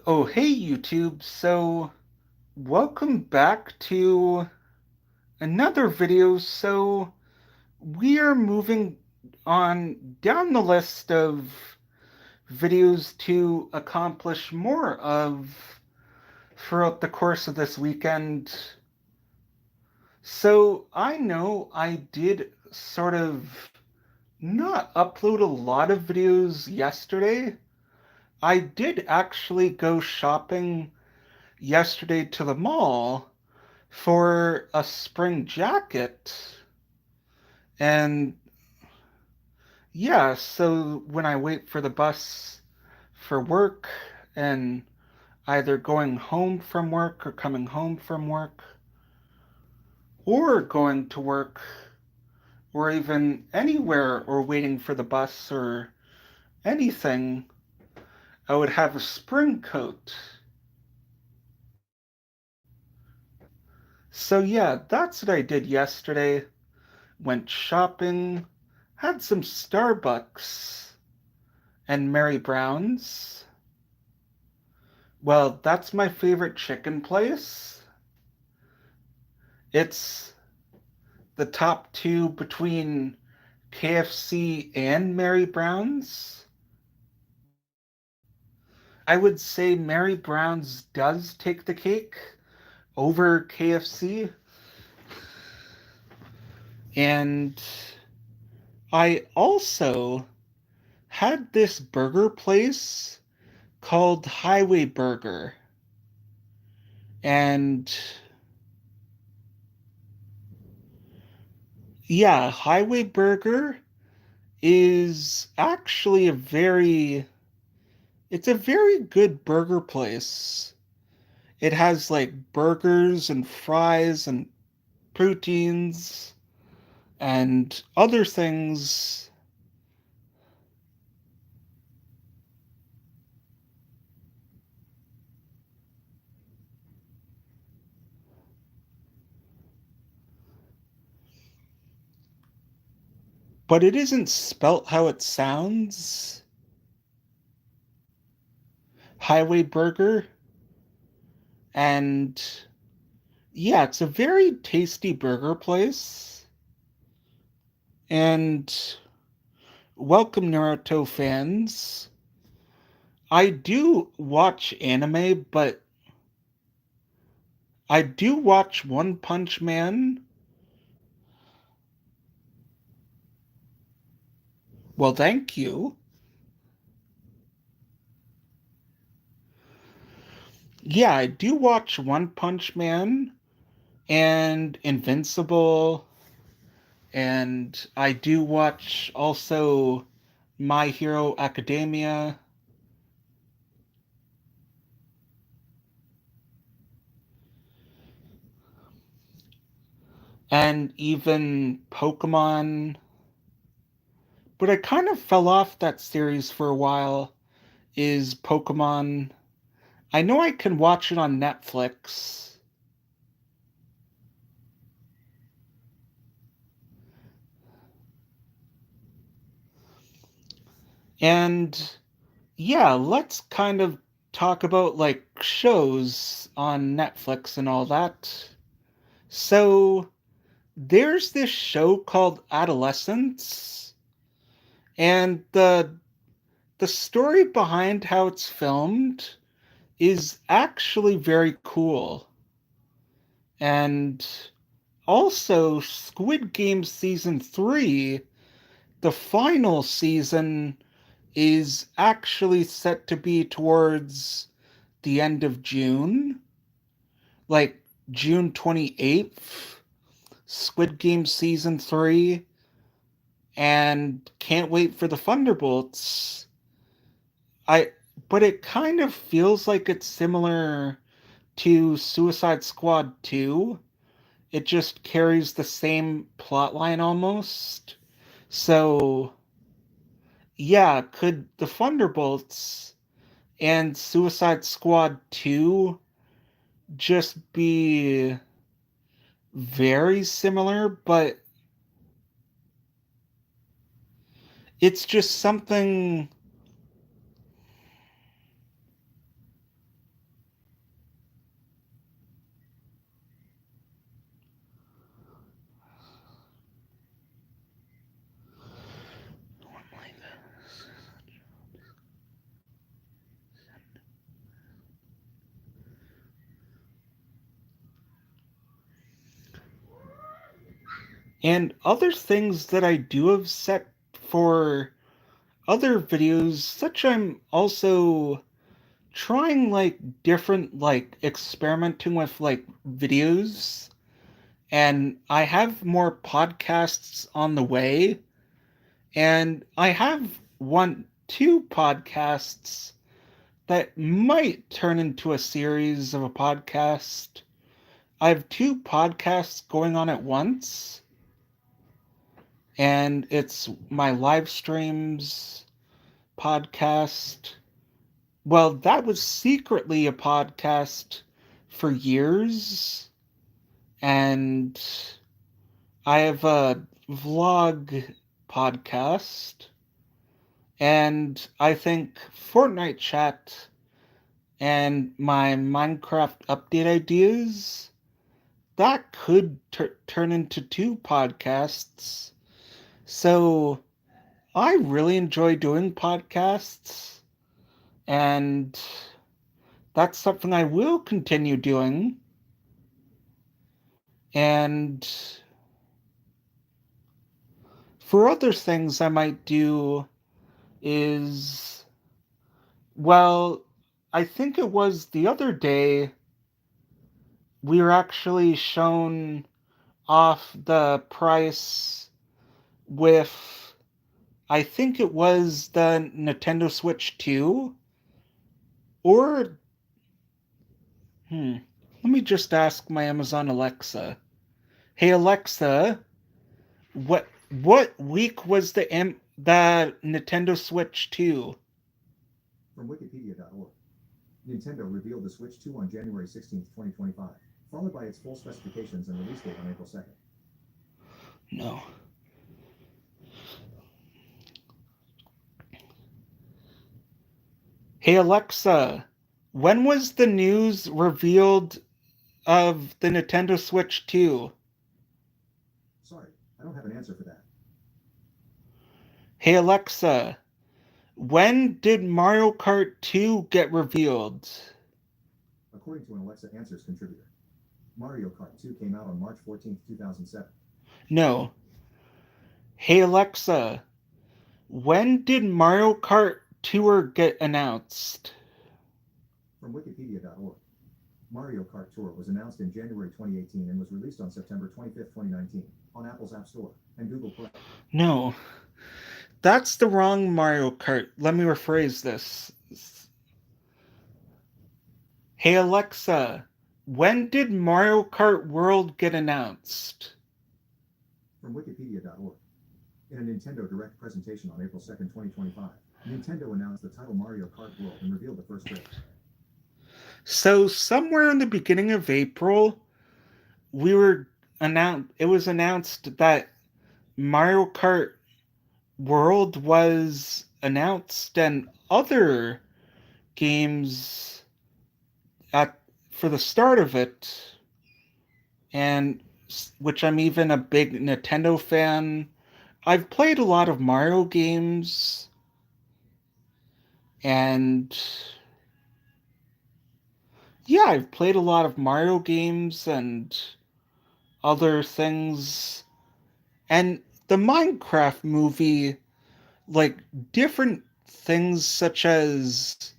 Oh, hey YouTube. So, welcome back to another video. We are moving on down the list of videos to accomplish more of throughout the course of this weekend. So, I know I did sort of not upload a lot of videos yesterday. I did actually go shopping yesterday to the mall for a spring jacket. And yeah, so when I wait for the bus for work and either going home from work or coming home from work or going to work or even anywhere or waiting for the bus or anything, I would have a spring coat. So yeah, that's what I did yesterday. Went shopping, had some Starbucks and Mary Brown's. Well, that's my favorite chicken place. It's the top two between KFC and Mary Brown's. I would say Mary Brown's does take the cake over KFC. And I also had this burger place called Highway Burger. And yeah, Highway Burger is actually it's a very good burger place. It has like burgers and fries and proteins and other things, but it isn't spelt how it sounds. Highway Burger. And yeah, it's a very tasty burger place. And welcome, Naruto fans. I do watch anime, but I do watch One Punch Man. Well, thank you. Yeah, I do watch One Punch Man and Invincible, and I do watch also My Hero Academia, and even Pokemon. But I kind of fell off that series for a while, is Pokemon. I know I can watch it on Netflix. And yeah, let's kind of talk about like shows on Netflix and all that. So, there's this show called Adolescence, and the story behind how it's filmed is actually very cool. And also Squid Game season 3, the final season is actually set to be towards the end of June, like June 28th, Squid Game season 3, and can't wait for the Thunderbolts. I but it kind of feels like it's similar to Suicide Squad 2. It just carries the same plot line almost. So, yeah, could the Thunderbolts and Suicide Squad 2 just be very similar, but it's just something And other things that I do have set for other videos, such I'm also trying like different like experimenting with like videos, and I have more podcasts on the way, and I have two podcasts that might turn into a series of a podcast. I have two podcasts going on at once, and it's my live streams podcast. Well, that was secretly a podcast for years, and I have a vlog podcast, and I think Fortnite chat and my Minecraft update ideas that could turn into two podcasts. So I really enjoy doing podcasts, and that's something I will continue doing. And for other things I might do is, well, I think it was the other day we were actually shown off the price with, I think it was the Nintendo Switch 2, or, let me just ask my Amazon Alexa. Hey Alexa, what week was the Nintendo Switch 2? From Wikipedia.org. Nintendo revealed the Switch 2 on January 16, 2025, followed by its full specifications and release date on April 2nd. No. Hey Alexa, when was the news revealed of the Nintendo Switch 2? Sorry, I don't have an answer for that. Hey Alexa, when did Mario Kart 2 get revealed? According to an Alexa Answers contributor, Mario Kart 2 came out on March 14, 2007. No. Hey Alexa, when did Mario Kart Tour get announced? From Wikipedia.org. Mario Kart Tour was announced in January 2018 and was released on September 25, 2019, on Apple's App Store and Google Play. No. That's the wrong Mario Kart. Let me rephrase this. Hey Alexa, when did Mario Kart World get announced? From Wikipedia.org. In a Nintendo Direct presentation on April 2, 2025, Nintendo announced the title Mario Kart World and revealed the first race. So somewhere in the beginning of April, it was announced that Mario Kart World was announced, and other games at for the start of it, and which I'm even a big Nintendo fan. I've played a lot of Mario games, and yeah, I've played a lot of Mario games and other things. And the Minecraft movie, like different things such as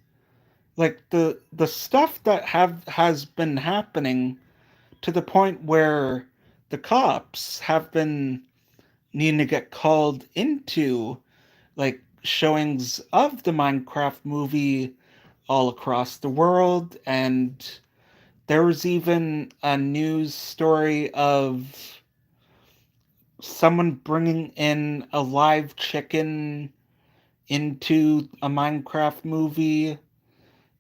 like the stuff that have has been happening to the point where the cops have been needing to get called into like showings of the Minecraft movie all across the world. And there was even a news story of someone bringing in a live chicken into a Minecraft movie,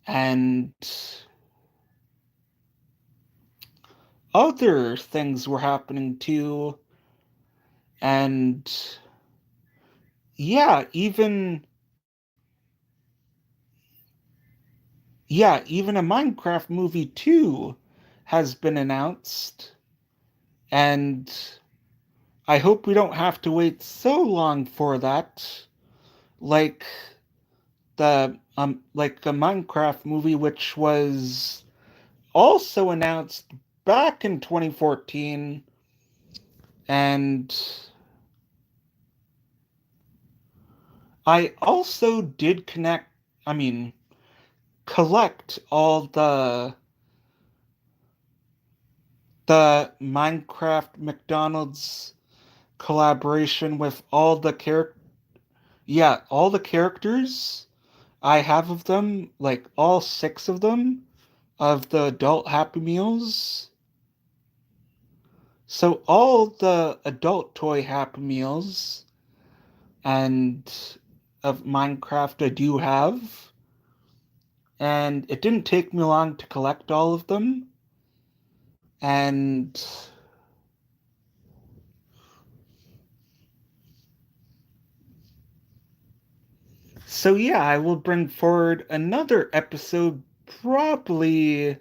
and other things were happening too. And yeah, even a Minecraft movie too has been announced. And I hope we don't have to wait so long for that. Like like a Minecraft movie which was also announced back in 2014, And I also did collect all the Minecraft McDonald's collaboration with all the characters. I have of them, like all 6 of them, of the adult Happy Meals. So all the adult toy Happy Meals and of Minecraft I do have. And it didn't take me long to collect all of them. And so yeah, I will bring forward another episode probably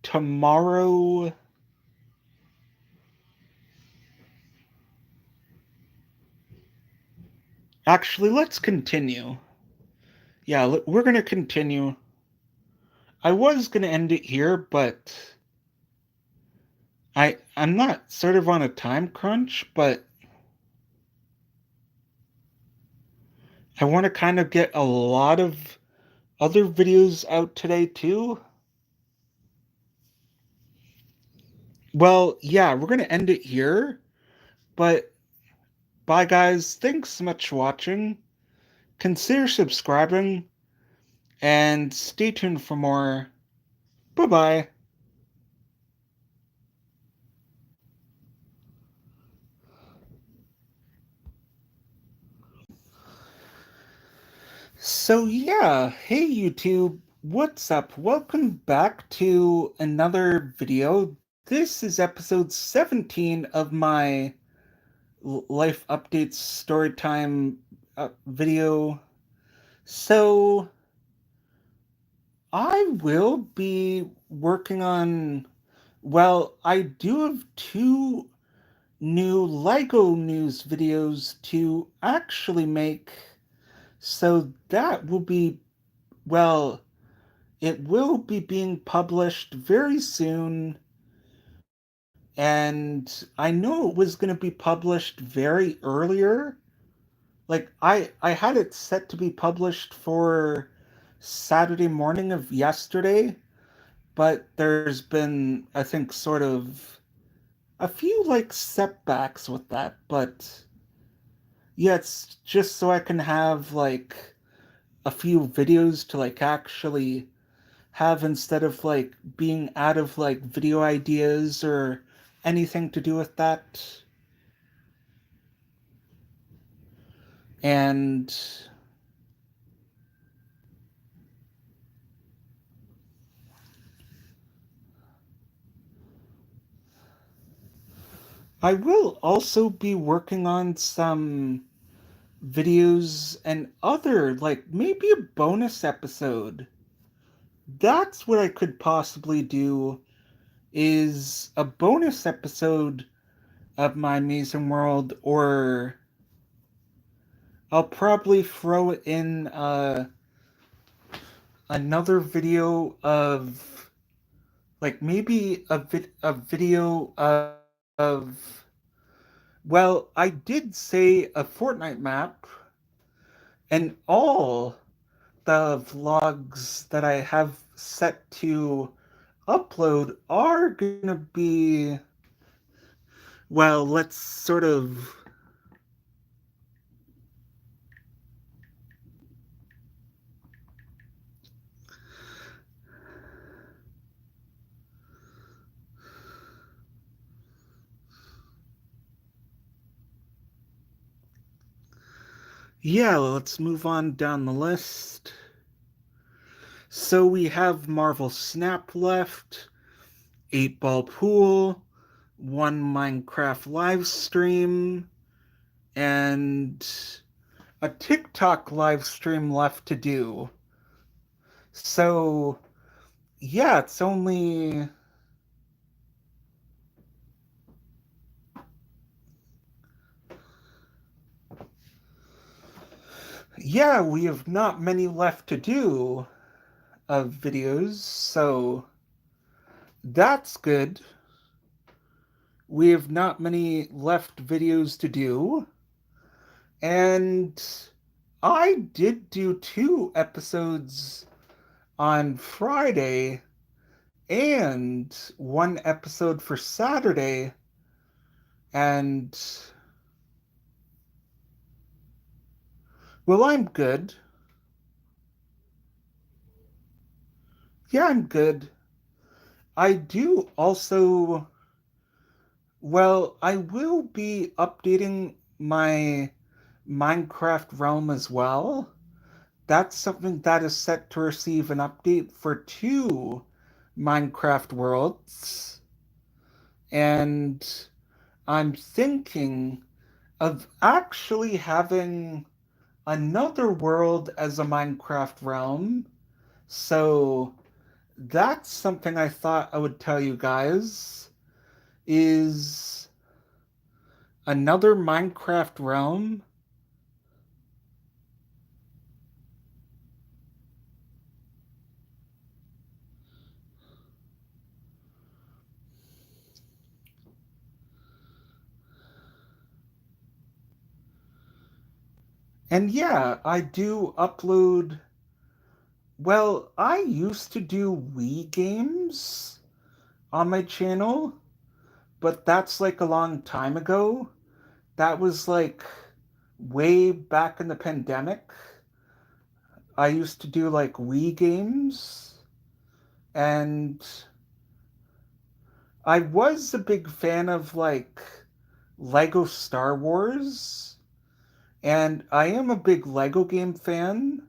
tomorrow. Actually, let's continue. Yeah, we're going to continue. I was going to end it here, but I'm not sort of on a time crunch, but I want to kind of get a lot of other videos out today too. Well, yeah, we're going to end it here, but bye guys. Thanks so much for watching. Consider subscribing and stay tuned for more. Bye-bye. So yeah, hey YouTube, what's up? Welcome back to another video. This is episode 17 of my life updates storytime video. So I will be working on, well, I do have 2 new Lego news videos to actually make. So that will be, well, it will be being published very soon. And I know it was going to be published very earlier. Like I had it set to be published for Saturday morning of yesterday, but there's been, I think, sort of a few like setbacks with that. But yeah, it's just so I can have like a few videos to like actually have instead of like being out of like video ideas or anything to do with that. And I will also be working on some videos and other, like maybe a bonus episode. That's what I could possibly do, is a bonus episode of my amazing world, or I'll probably throw in another video of like maybe a video of, well, I did say a Fortnite map, and all the vlogs that I have set to upload are gonna be, well, let's sort of, yeah, let's move on down the list. So we have Marvel Snap left, 8 Ball Pool, one Minecraft live stream, and a TikTok live stream left to do. So, yeah, it's only. Yeah, we have not many left to do of videos, so that's good. we have not many left videos to do. And I did do 2 episodes on Friday and 1 episode for Saturday. And, well, I'm good. Yeah, I'm good. I do also, well, I will be updating my Minecraft realm as well. That's something that is set to receive an update for 2 Minecraft worlds. And I'm thinking of actually having another world as a Minecraft realm. So that's something I thought I would tell you guys is another Minecraft realm. And yeah, I do upload. Well, I used to do Wii games on my channel, but that's like a long time ago. That was like way back in the pandemic. I used to do like Wii games, and I was a big fan of like Lego Star Wars, and I am a big Lego game fan.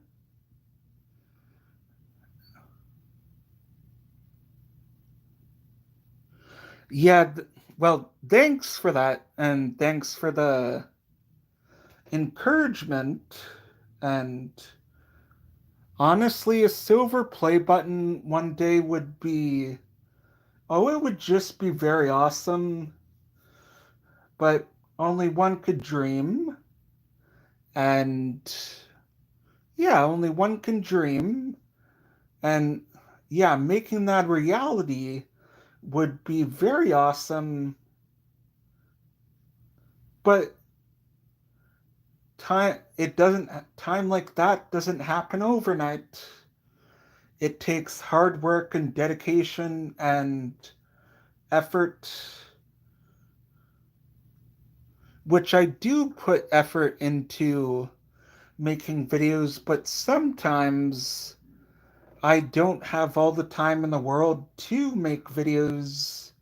Yeah, well, thanks for that, and thanks for the encouragement. And honestly, a silver play button one day would be, oh, it would just be very awesome, but only one could dream. And yeah, only one can dream. And yeah, making that reality would be very awesome. But time like that doesn't happen overnight. It takes hard work and dedication and effort, which I do put effort into making videos, but sometimes I don't have all the time in the world to make videos.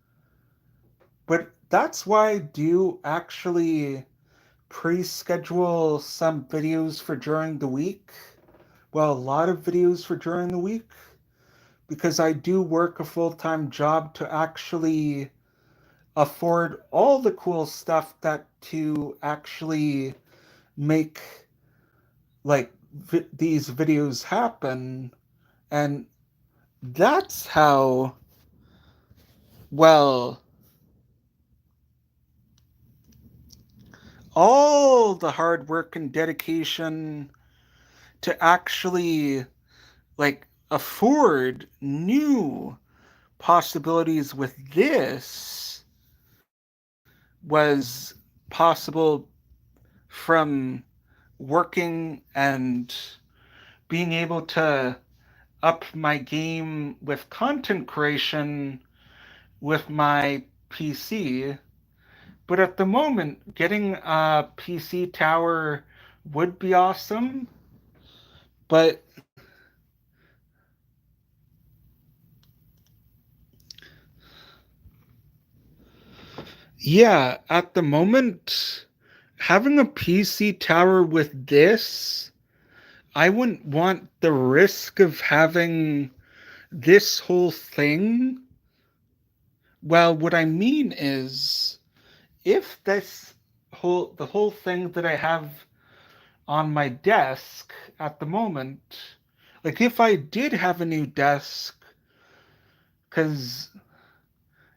But that's why I do actually pre-schedule some videos for during the week. Well, a lot of videos for during the week because I do work a full-time job to actually afford all the cool stuff that to actually make like these videos happen. And that's how, well, all the hard work and dedication to actually like afford new possibilities with this was possible from working and being able to up my game with content creation with my PC. But at the moment, getting a PC tower would be awesome. But yeah, at the moment, having a PC tower with this, I wouldn't want the risk of having this whole thing. Well, what I mean is, if the whole thing that I have on my desk at the moment, like if I did have a new desk, because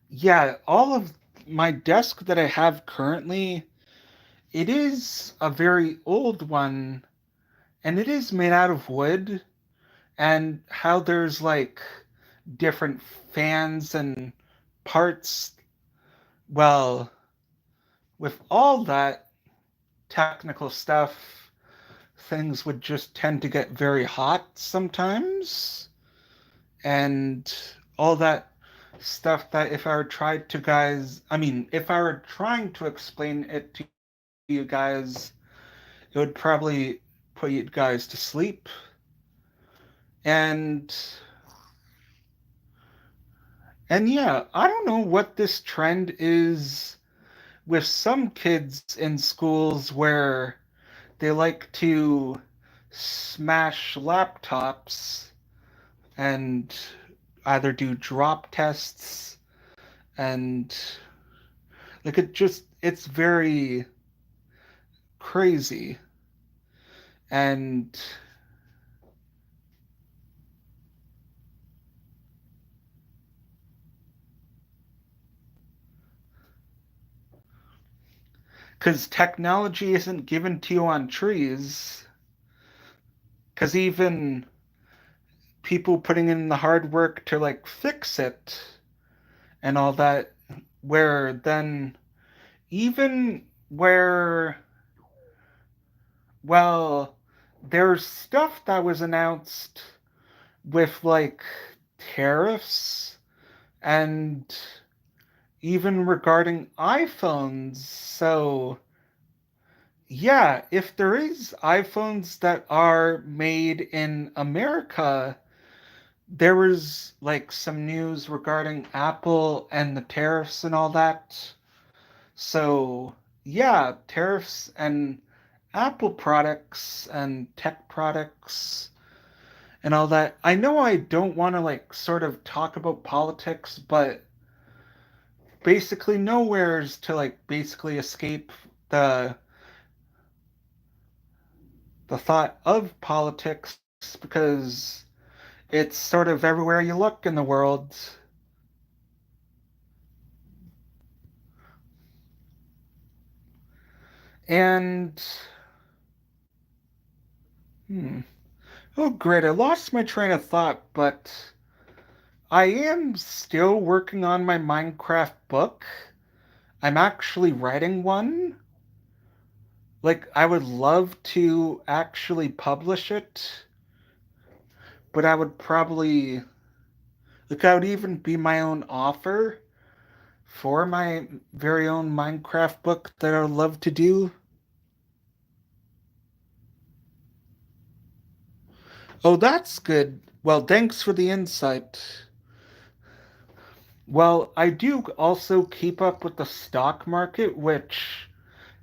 yeah, all of my desk that I have currently, it is a very old one, and it is made out of wood, and how there's like different fans and parts well, with all that technical stuff, things would just tend to get very hot sometimes. And all that stuff that if I were tried to guys, I mean, if I were trying to explain it to you guys, it would probably put you guys to sleep. And yeah, I don't know what this trend is with some kids in schools where they like to smash laptops and either do drop tests and like it's very crazy. And because technology isn't given to you on trees, because even people putting in the hard work to like fix it and all that, where then even where, well, there's stuff that was announced with like tariffs and even regarding iPhones. So, yeah, if there is iPhones that are made in America, there was like some news regarding Apple and the tariffs and all that. So, yeah, tariffs and Apple products and tech products and all that. I know I don't want to like sort of talk about politics, but basically nowhere's to like basically escape the thought of politics because it's sort of everywhere you look in the world. And hmm, oh great, I lost my train of thought, but I am still working on my Minecraft book. I'm actually writing one. Like I would love to actually publish it, but I would probably like I would even be my own author for my very own Minecraft book that I would love to do. Oh, that's good. Well, thanks for the insight. Well, I do also keep up with the stock market, which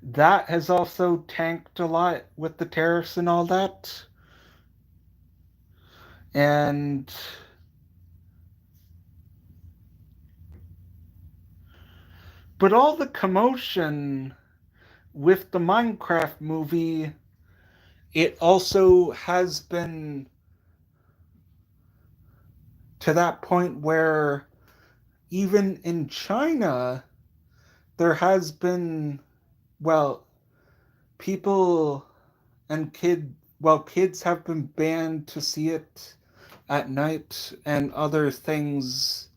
that has also tanked a lot with the tariffs and all that. And but all the commotion with the Minecraft movie, it also has been to that point where even in China, there has been, well, people and kids have been banned to see it at night and other things.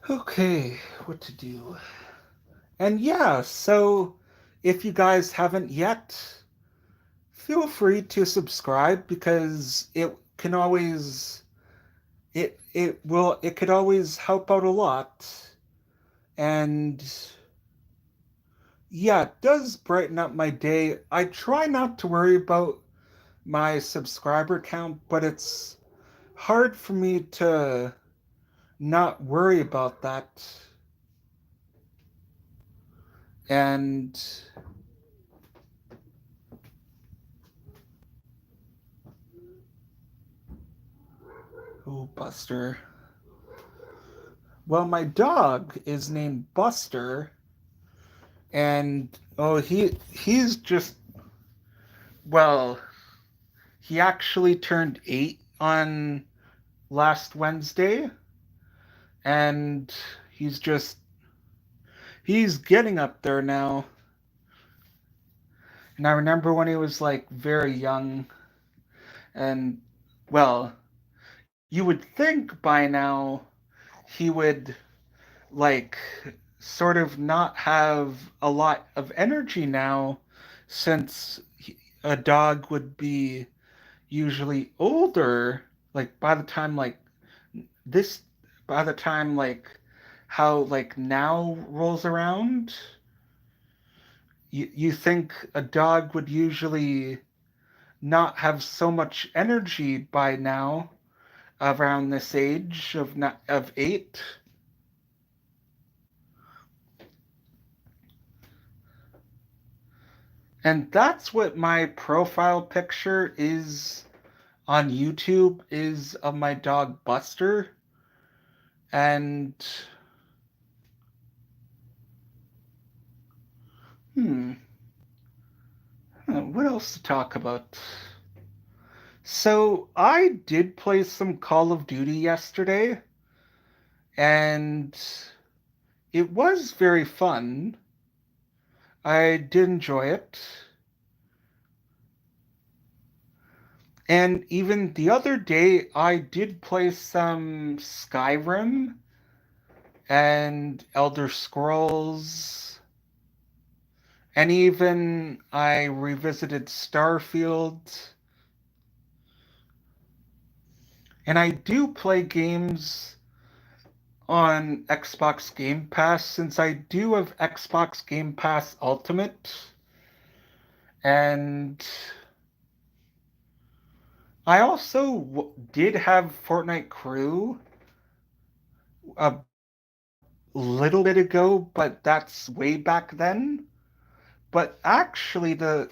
Okay, what to do? And yeah, so if you guys haven't yet, feel free to subscribe because it could always help out a lot. And yeah, it does brighten up my day. I try not to worry about my subscriber count, but it's hard for me to not worry about that. And oh, Buster. Well, my dog is named Buster, and oh, he's just, well, he actually turned 8 on last Wednesday, and he's just He's getting up there now. And I remember when he was like very young, and well, you would think by now he would like sort of not have a lot of energy now, since a dog would be usually older, like by the time like this by the time like how like now rolls around, you think a dog would usually not have so much energy by now around this age of not, of 8. And that's what my profile picture is on YouTube, is of my dog Buster. And hmm, what else to talk about? So I did play some Call of Duty yesterday, and it was very fun. I did enjoy it. And even the other day, I did play some Skyrim and Elder Scrolls, and even I revisited Starfield. And I do play games on Xbox Game Pass, since I do have Xbox Game Pass Ultimate. And I also did have Fortnite Crew a little bit ago, but that's way back then. But actually, the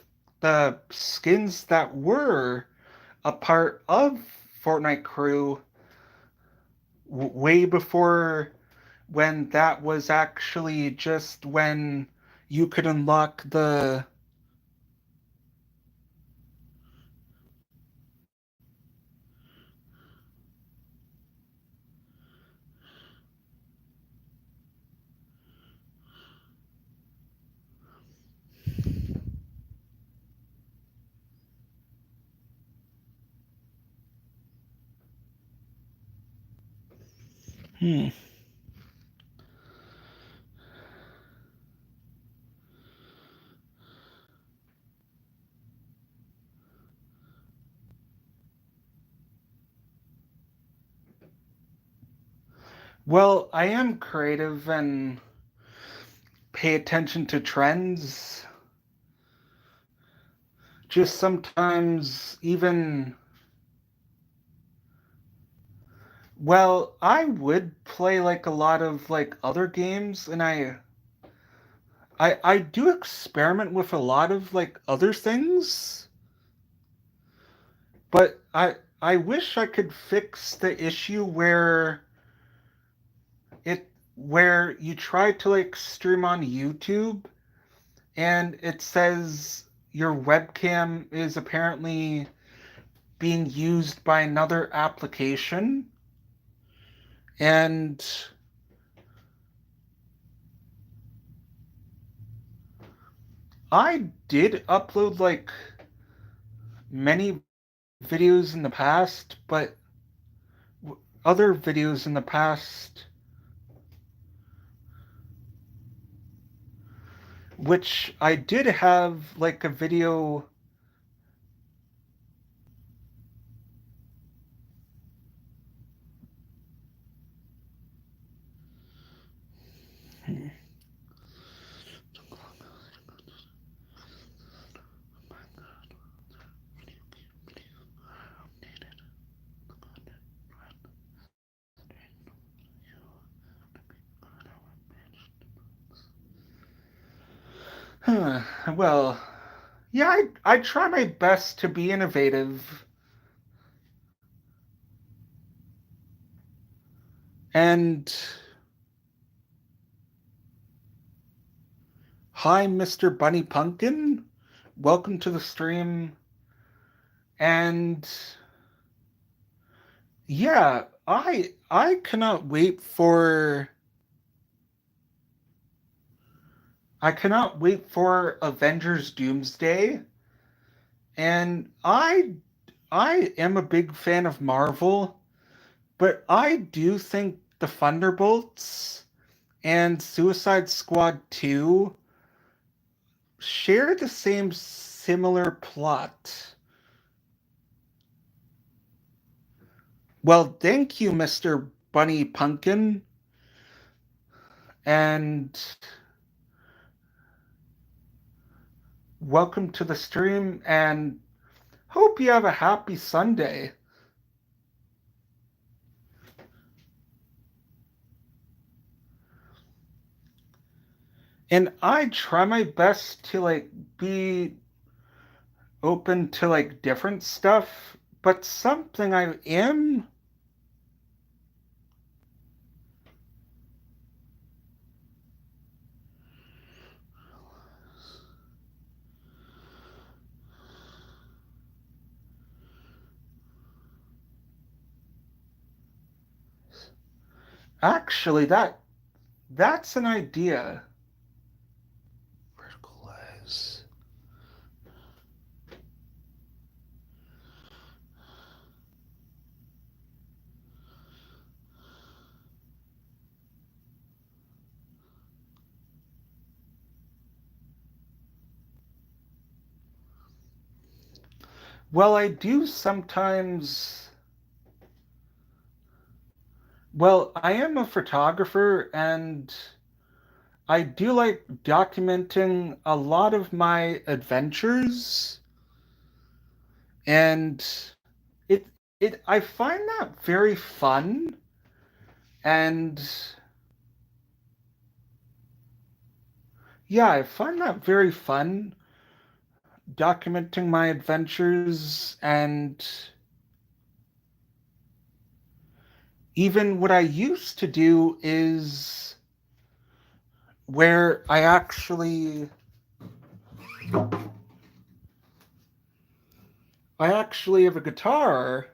skins that were a part of Fortnite Crew way before, when that was actually just when you could unlock the hmm. Well, I am creative and pay attention to trends. Just sometimes even, well, I would play like a lot of like other games, and I do experiment with a lot of like other things, but I wish I could fix the issue where you try to like stream on YouTube and it says your webcam is apparently being used by another application. And I did upload like many videos in the past, but other videos in the past, which I did have like a video. Well, yeah, I try my best to be innovative. And hi, Mr. Bunny Pumpkin. Welcome to the stream. And yeah, I cannot wait for I cannot wait for Avengers Doomsday. And I am a big fan of Marvel, but I do think the Thunderbolts and Suicide Squad 2 share the same similar plot. Well, thank you, Mr. Bunny Pumpkin, and welcome to the stream, and hope you have a happy Sunday. And I try my best to be open to different stuff, but something I am actually that's an idea. Verticalize. Well, I do sometimes. Well, I am a photographer and I do like documenting a lot of my adventures, and it I find that very fun, and yeah, I find that very fun documenting my adventures. And even what I used to do is where I actually have a guitar.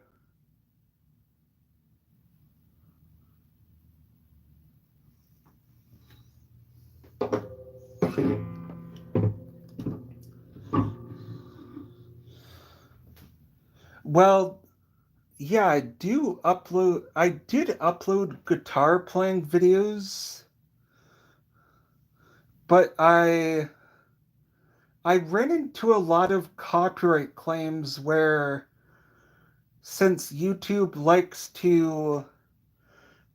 Well, yeah, I did upload guitar playing videos, but I ran into a lot of copyright claims where, since YouTube likes to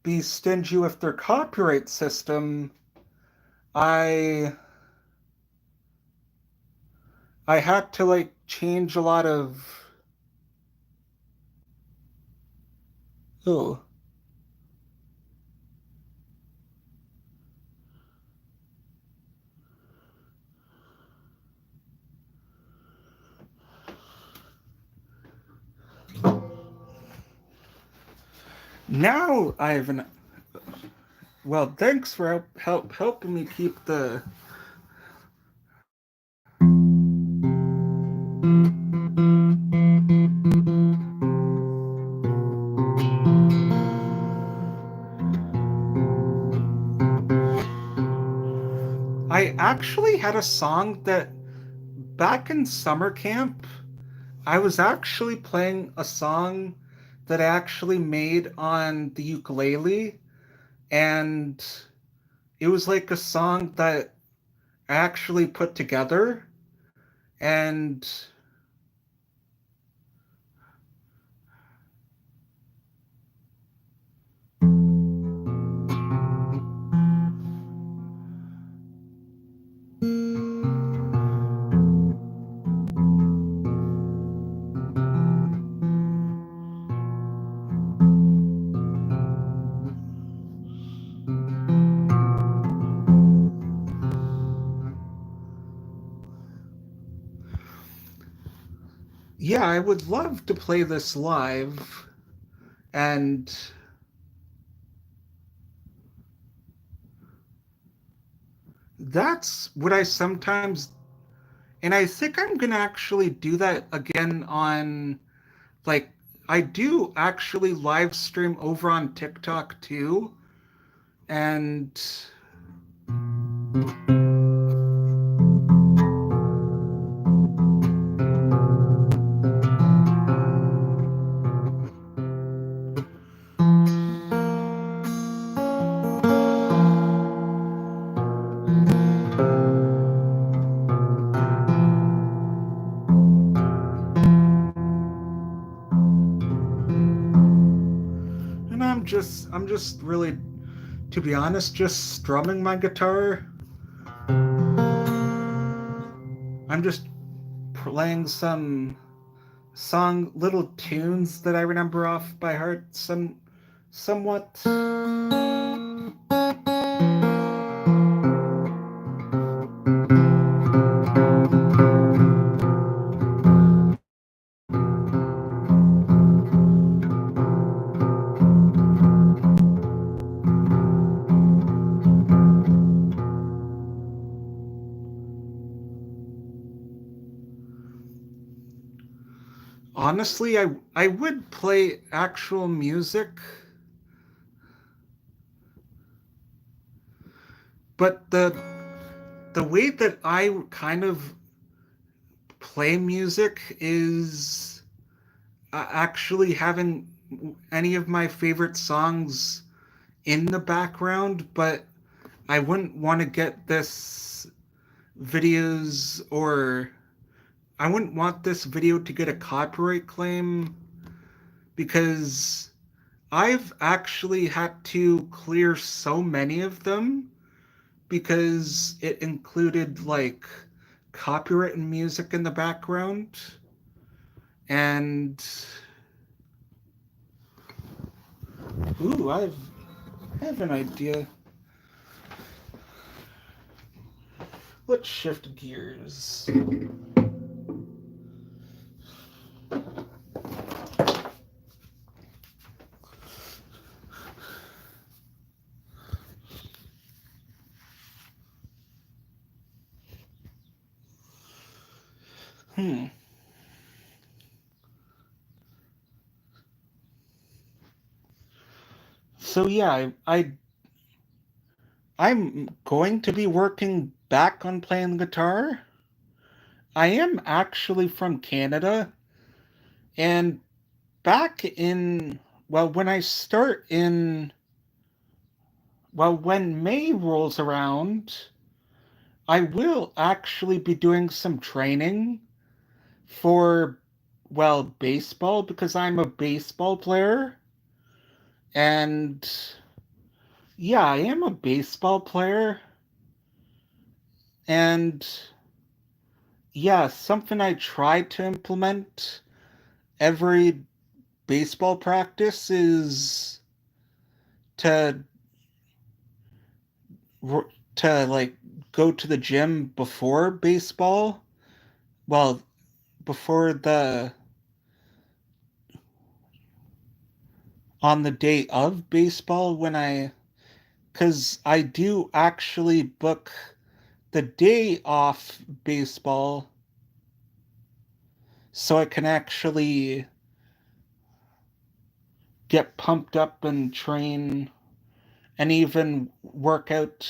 be stingy with their copyright system, I I had to change a lot of. Oh. Now I have an. Well, thanks for helping me keep the. I actually had a song that back in summer camp, I was actually playing a song that I actually made on the ukulele, and it was like a song that I actually put together, and yeah, I would love to play this live. And that's what I sometimes, and I think I'm gonna actually do that again on, like, I do actually live stream over on TikTok too. And I'm just really, to be honest, just strumming my guitar. I'm just playing some little tunes that I remember off by heart, somewhat. Honestly, I would play actual music, but the way that I kind of play music is actually having any of my favorite songs in the background, but I wouldn't want to get this videos or I wouldn't want this video to get a copyright claim because I've actually had to clear so many of them because it included like copyrighted music in the background. And ooh, I have an idea. Let's shift gears. Hmm. So yeah, I'm going to be working back on playing the guitar. I am actually from Canada, and back in when I start in when May rolls around, I will actually be doing some training for baseball because I'm a baseball player. And yeah, I am a baseball player. And yeah, something I try to implement every baseball practice is to like go to the gym before baseball. Well, before the on the day of baseball when cuz I do actually book the day off baseball so I can actually get pumped up and train and even work out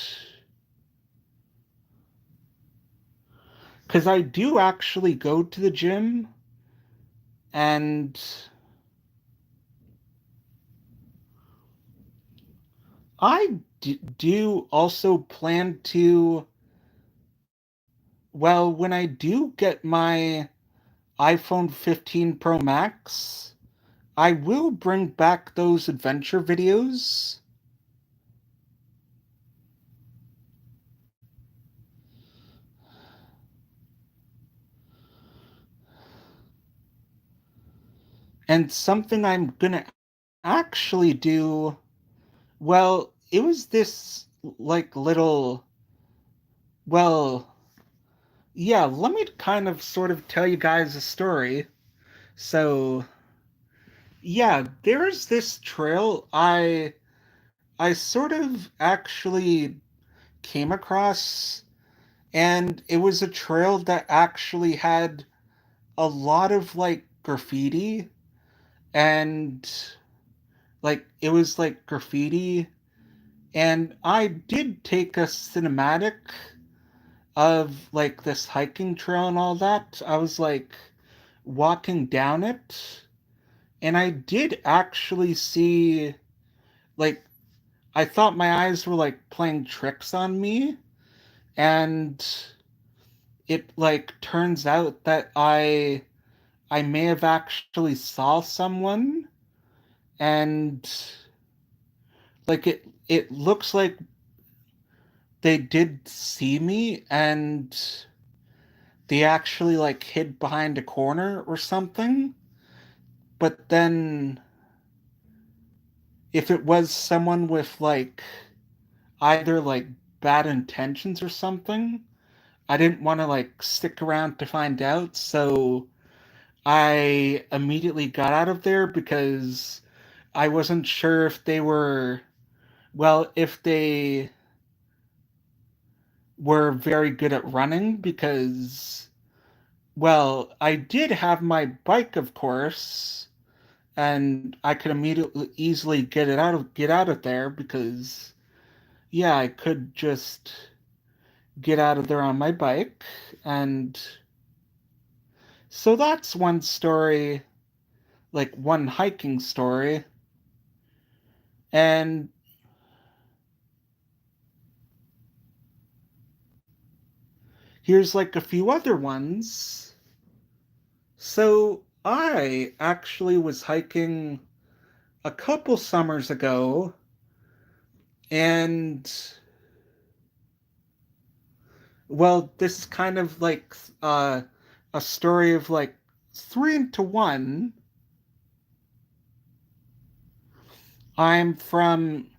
because I do actually go to the gym and do also plan to when I do get my iPhone 15 Pro Max, I will bring back those adventure videos. And something I'm gonna actually do, it was this like little, well, yeah, let me kind of sort of tell you guys a story. So, yeah, there's this trail I sort of actually came across, and it was a trail that actually had a lot of like graffiti, and like it was like graffiti, and I did take a cinematic of like this hiking trail and all that. I was like walking down it, and I did actually see like I thought my eyes were like playing tricks on me, and it like turns out that I may have actually saw someone, and Like it looks like they did see me and they actually like hid behind a corner or something. But then if it was someone with like either like bad intentions or something, I didn't want to like stick around to find out, so I immediately got out of there because I wasn't sure if they were, well, if they were very good at running because, well, I did have my bike, of course, and I could immediately easily get out of there because yeah, I could just get out of there on my bike. And so that's one story, like one hiking story. And here's like a few other ones. So I actually was hiking a couple summers ago, and well, this is kind of like a story of like three into one. I'm from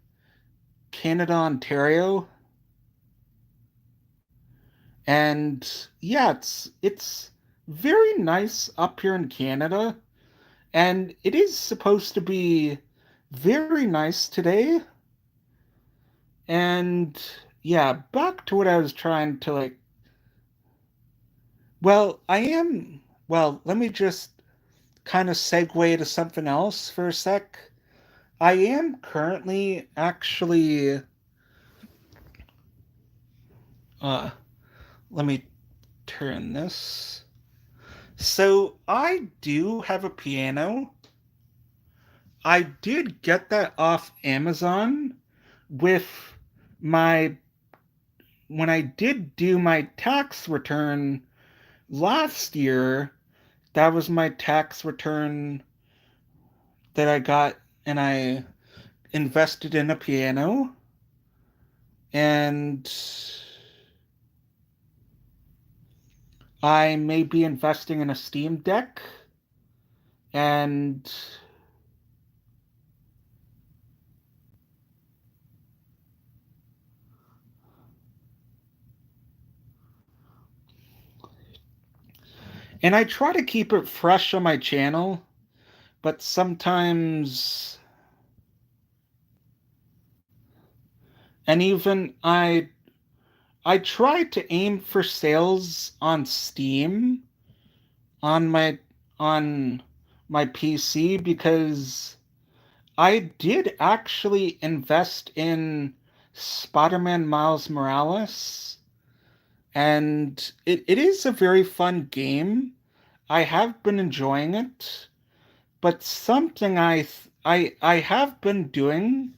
Canada, Ontario, and yeah, it's very nice up here in Canada, and it is supposed to be very nice today. And yeah, back to what I was trying to like. Well, I am. Well, let me just kind of segue to something else for a sec. I am currently actually. Uh, Let me turn this. So I do have a piano. I did get that off Amazon with my when I did do my tax return last year. That was my tax return that I got, and I invested in a piano. And I may be investing in a Steam Deck. And I try to keep it fresh on my channel, but sometimes, and even I try to aim for sales on Steam on on my PC because I did actually invest in Spider-Man Miles Morales, and it is a very fun game. I have been enjoying it, but something I have been doing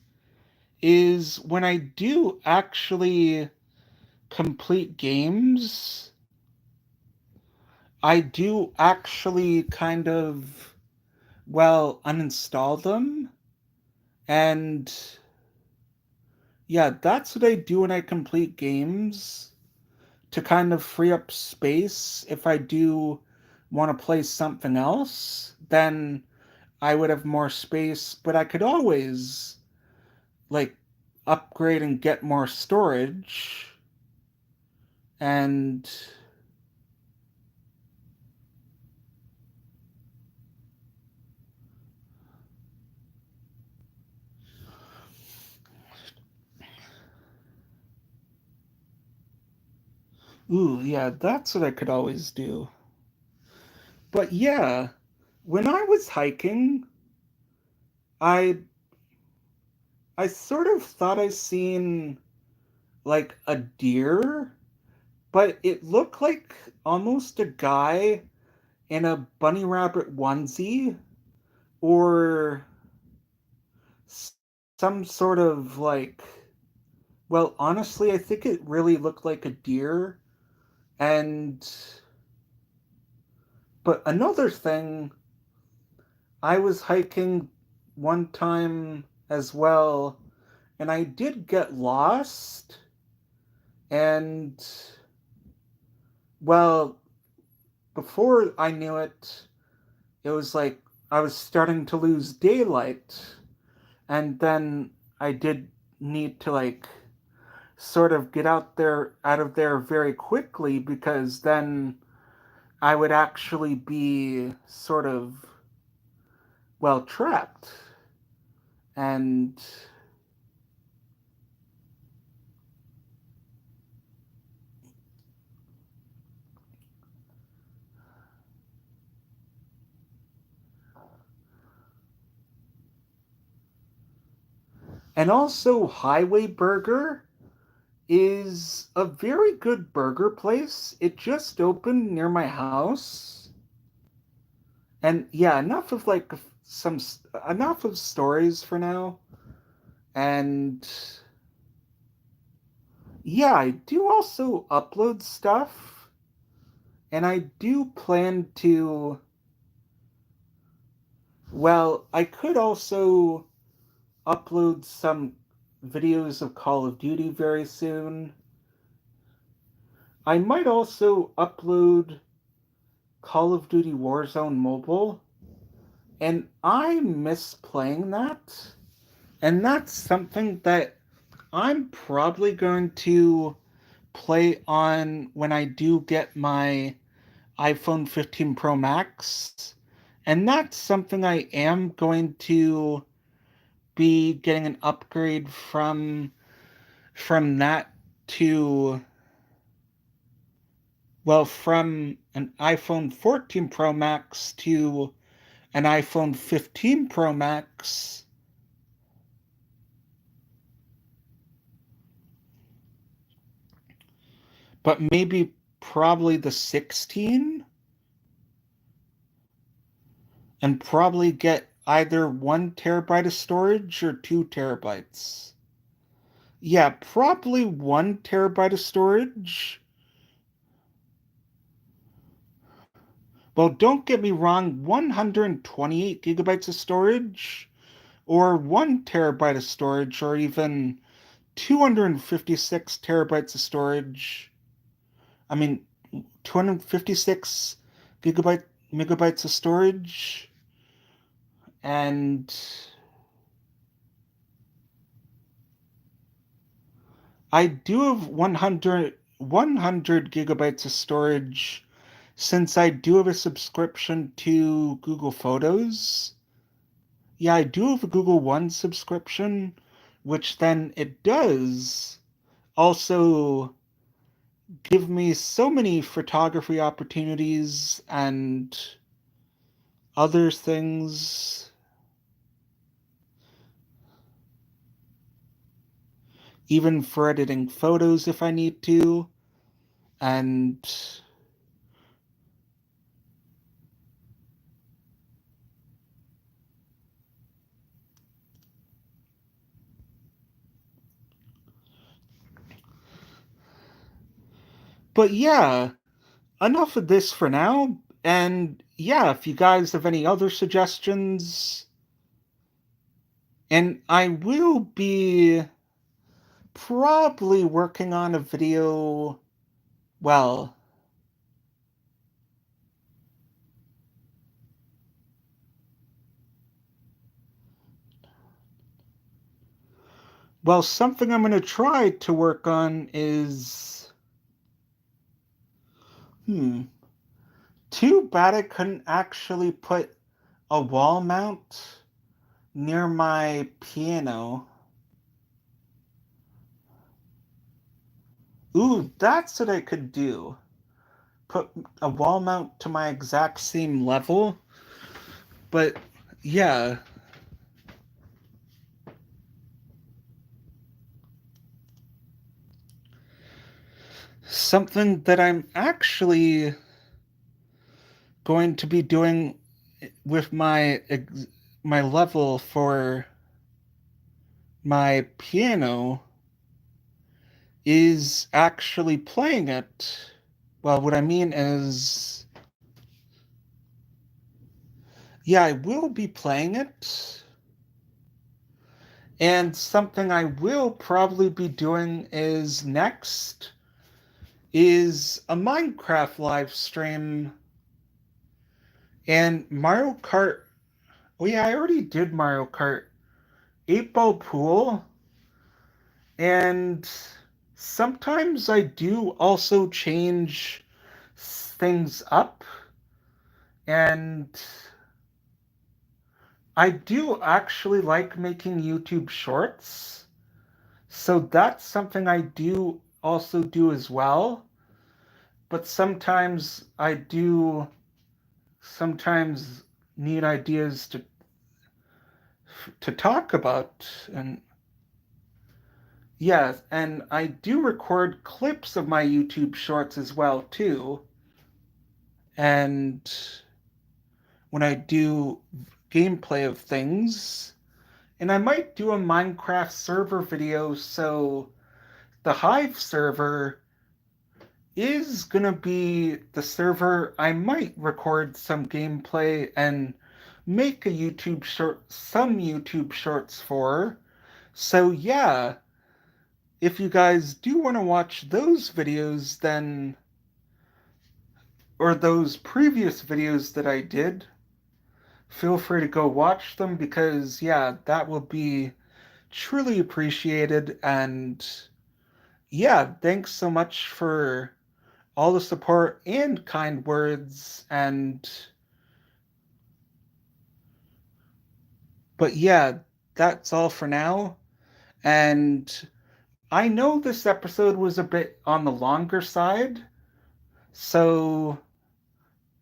is when I do actually complete games, I do actually kind of, well, uninstall them. And yeah, that's what I do when I complete games to kind of free up space. If I do want to play something else, then I would have more space, but I could always like upgrade and get more storage. And ooh, yeah, that's what I could always do. But yeah, when I was hiking, I I sort of thought I seen like a deer, but it looked like almost a guy in a bunny rabbit onesie or some sort of like, well, honestly, I think it really looked like a deer. And but another thing, I was hiking one time as well, and I did get lost, and, well, before I knew it, it was like I was starting to lose daylight, and then I did need to, like, sort of get out of there very quickly, because then I would actually be sort of, well, trapped. And also Highway Burger is a very good burger place. It just opened near my house. And yeah, enough of like some enough of stories for now. And yeah, I do also upload stuff, and I do plan to, well, I could also upload some videos of Call of Duty very soon. I might also upload Call of Duty Warzone Mobile, and I miss playing that. And that's something that I'm probably going to play on when I do get my iPhone 15 Pro Max. And that's something I am going to be getting an upgrade from that to, well, from an iPhone 14 Pro Max to an iPhone 15 Pro Max. But maybe probably the 16, and probably get either 1 terabyte of storage or 2 terabytes. Yeah, probably 1 terabyte of storage. Well, don't get me wrong, 128 gigabytes of storage, or 1 terabyte of storage, or even 256 terabytes of storage. I mean, 256 gigabyte megabytes of storage, and I do have 100 gigabytes of storage, since I do have a subscription to Google Photos. Yeah, I do have a Google One subscription, which then it does also give me so many photography opportunities and other things, even for editing photos if I need to. And but yeah, enough of this for now. And yeah, if you guys have any other suggestions, and I will be probably working on a video, well, something I'm going to try to work on is, too bad I couldn't actually put a wall mount near my piano. Ooh, that's what I could do. Put a wall mount to my exact same level. But yeah, something that I'm actually going to be doing with my level for my piano is actually playing it. Well, what I mean is, yeah, I will be playing it, And something I will probably be doing is next is a Minecraft live stream and Mario Kart. Oh yeah, I already did Mario Kart 8 Ball Pool, and sometimes I do also change things up, and I do actually like making YouTube shorts. So that's something I do also do as well. But sometimes I do sometimes need ideas to talk about, and yes, and I do record clips of my YouTube shorts as well too. And when I do gameplay of things, and I might do a Minecraft server video, so the Hive server is gonna be the server I might record some gameplay and make a some YouTube shorts for. So yeah, if you guys do want to watch those videos, then, or those previous videos that I did, feel free to go watch them because yeah, that will be truly appreciated. And yeah, thanks so much for all the support and kind words. And but yeah, that's all for now. And I know this episode was a bit on the longer side, so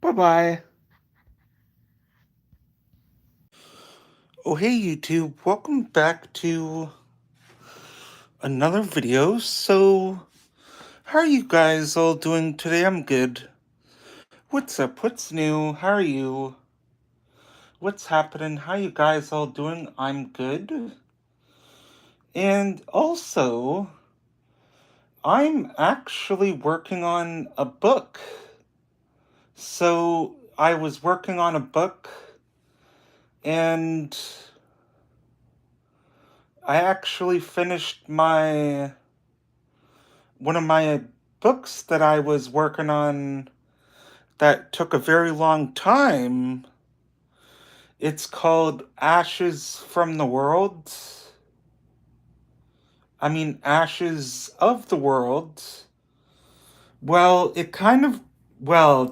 bye bye. Oh hey YouTube, welcome back to another video. So how are you guys all doing today? I'm good. What's up? What's new? How are you? What's happening? How you guys all doing? I'm good. And also, I'm actually working on a book. So I was working on a book and I actually finished one of my books that I was working on that took a very long time. It's called Ashes from the World. Ashes of the World. Well, it kind of,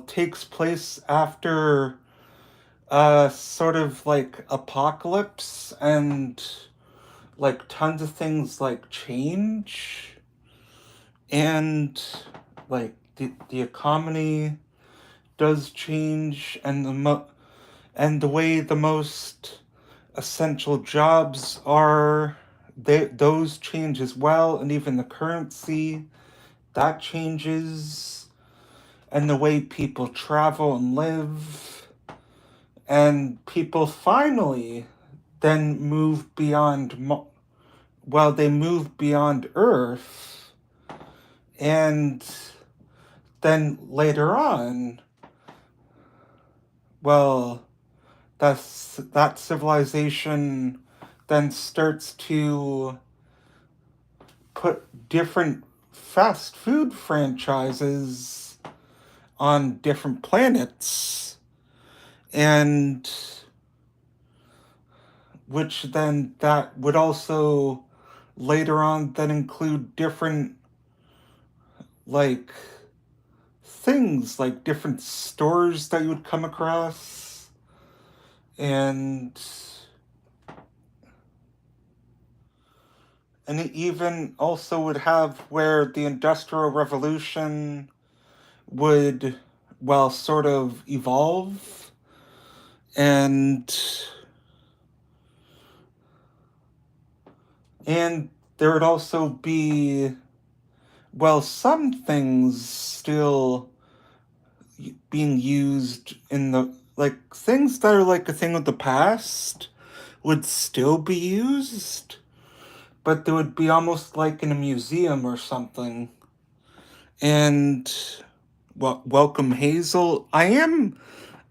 takes place after sort of like apocalypse, and like tons of things like change, and like the economy does change, and the way the most essential jobs are, those change as well, and even the currency that changes, and the way people travel and live, and people finally then move beyond they move beyond Earth, and then later on, well, that civilization then starts to put different fast food franchises on different planets, and which then that would also later on then include different like things, like different stores that you would come across, and it even also would have where the Industrial Revolution would, sort of evolve, and there would also be, some things still being used in the, like, things that are like a thing of the past would still be used, but they would be almost like in a museum or something. And welcome, Hazel. I am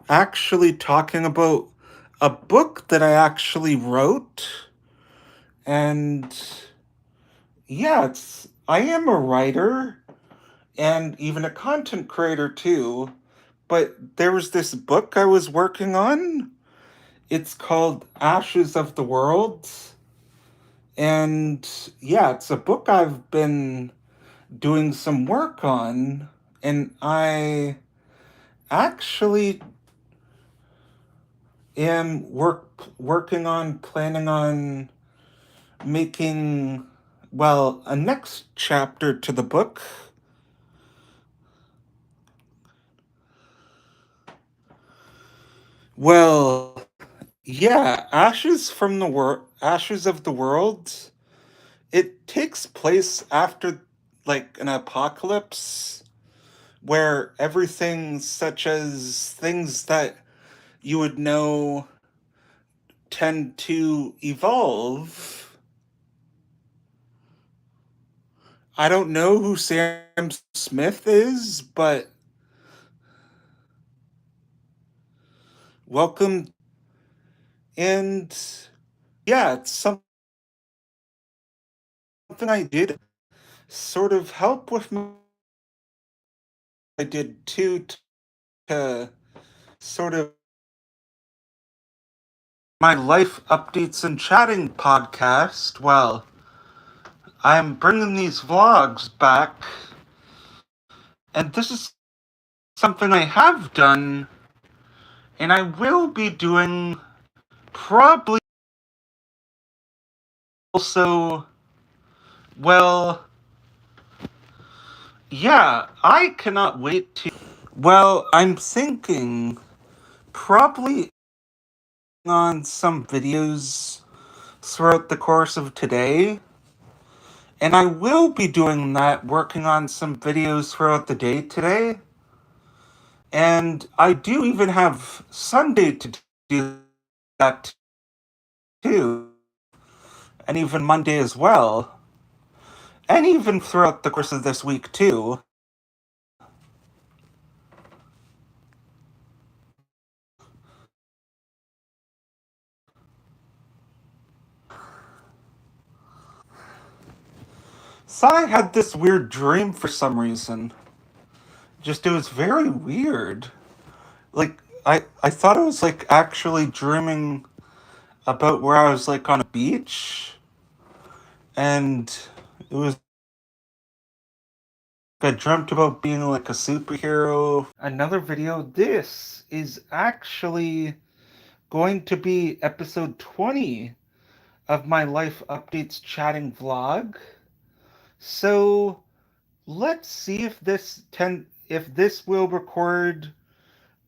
actually talking about a book that I actually wrote, And yeah, I am a writer and even a content creator too. But there was this book I was working on. It's called Ashes of the World. And yeah, it's a book I've been doing some work on. And I actually am working on planning on making, well, a next chapter to the book. Well, yeah, Ashes of the World. It takes place after like an apocalypse where everything such as things that you would know tend to evolve. I don't know who Sam Smith is, but welcome. And yeah, it's something I did sort of help with I did too to sort of my life updates and chatting podcast. Well, I'm bringing these vlogs back, and this is something I have done, and I will be doing probably also. Well, yeah, I cannot wait to. Well, I'm thinking probably on some videos throughout the course of today. And I will be doing that, working on some videos throughout the day today. And I do even have Sunday to do that too. And even Monday as well. And even throughout the course of this week too. So I had this weird dream for some reason. Just, it was very weird. Like, I thought I was like actually dreaming about where I was like on a beach. And it was, I dreamt about being like a superhero. Another video. This is actually going to be episode 20 of my Life Updates chatting vlog. So let's see if this will record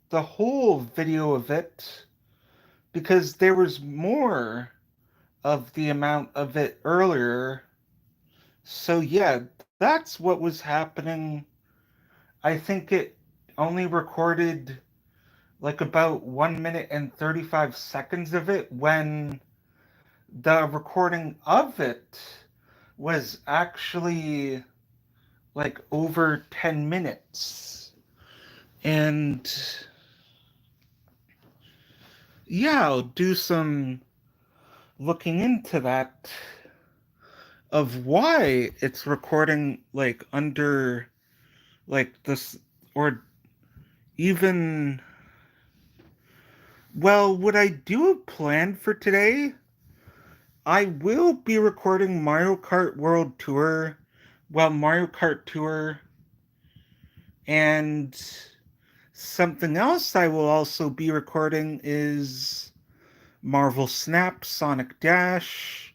the whole video of it, because there was more of the amount of it earlier. So yeah, that's what was happening. I think it only recorded like about 1 minute and 35 seconds of it when the recording of it was actually like over 10 minutes. And yeah, I'll do some looking into that of why it's recording like under like this, or even, well, what I do plan for today, I will be recording Mario Kart World Tour, well, Mario Kart Tour, and something else I will also be recording is Marvel Snap, Sonic Dash,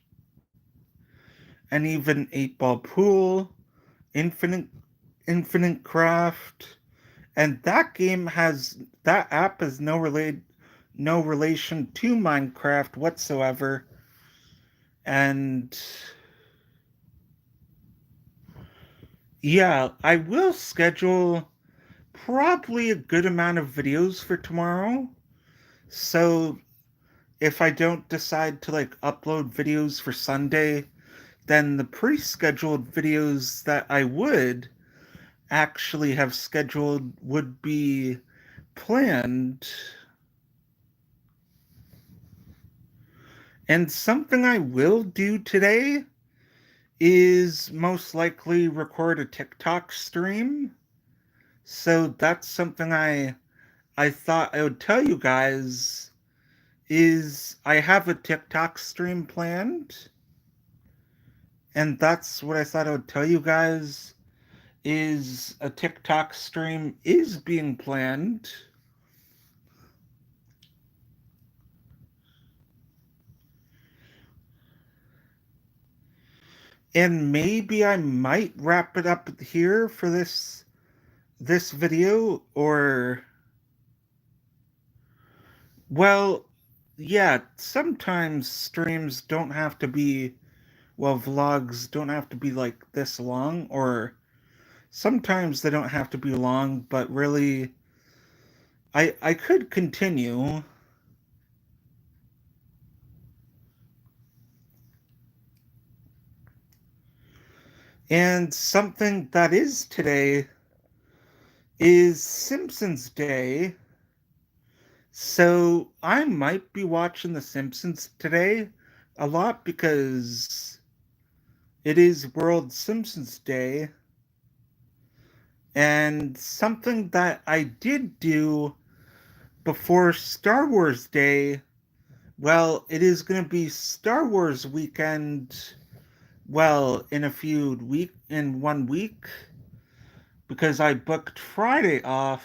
and even 8 Ball Pool, Infinite Infinite Craft, and that app has no relation to Minecraft whatsoever. And yeah, I will schedule probably a good amount of videos for tomorrow. So if I don't decide to like upload videos for Sunday, then the pre-scheduled videos that I would actually have scheduled would be planned. And something I will do today is most likely record a TikTok stream. So that's something I thought I would tell you guys is I have a TikTok stream planned. And that's what I thought I would tell you guys is a TikTok stream is being planned. And maybe I might wrap it up here for this video, or well, yeah, sometimes streams don't have to be, well, vlogs don't have to be like this long, or sometimes they don't have to be long, but really I could continue. And something that is today is Simpsons Day. So I might be watching The Simpsons today a lot because it is World Simpsons Day. And something that I did do before Star Wars Day, well, it is going to be Star Wars weekend, well, in 1 week, because I booked Friday off.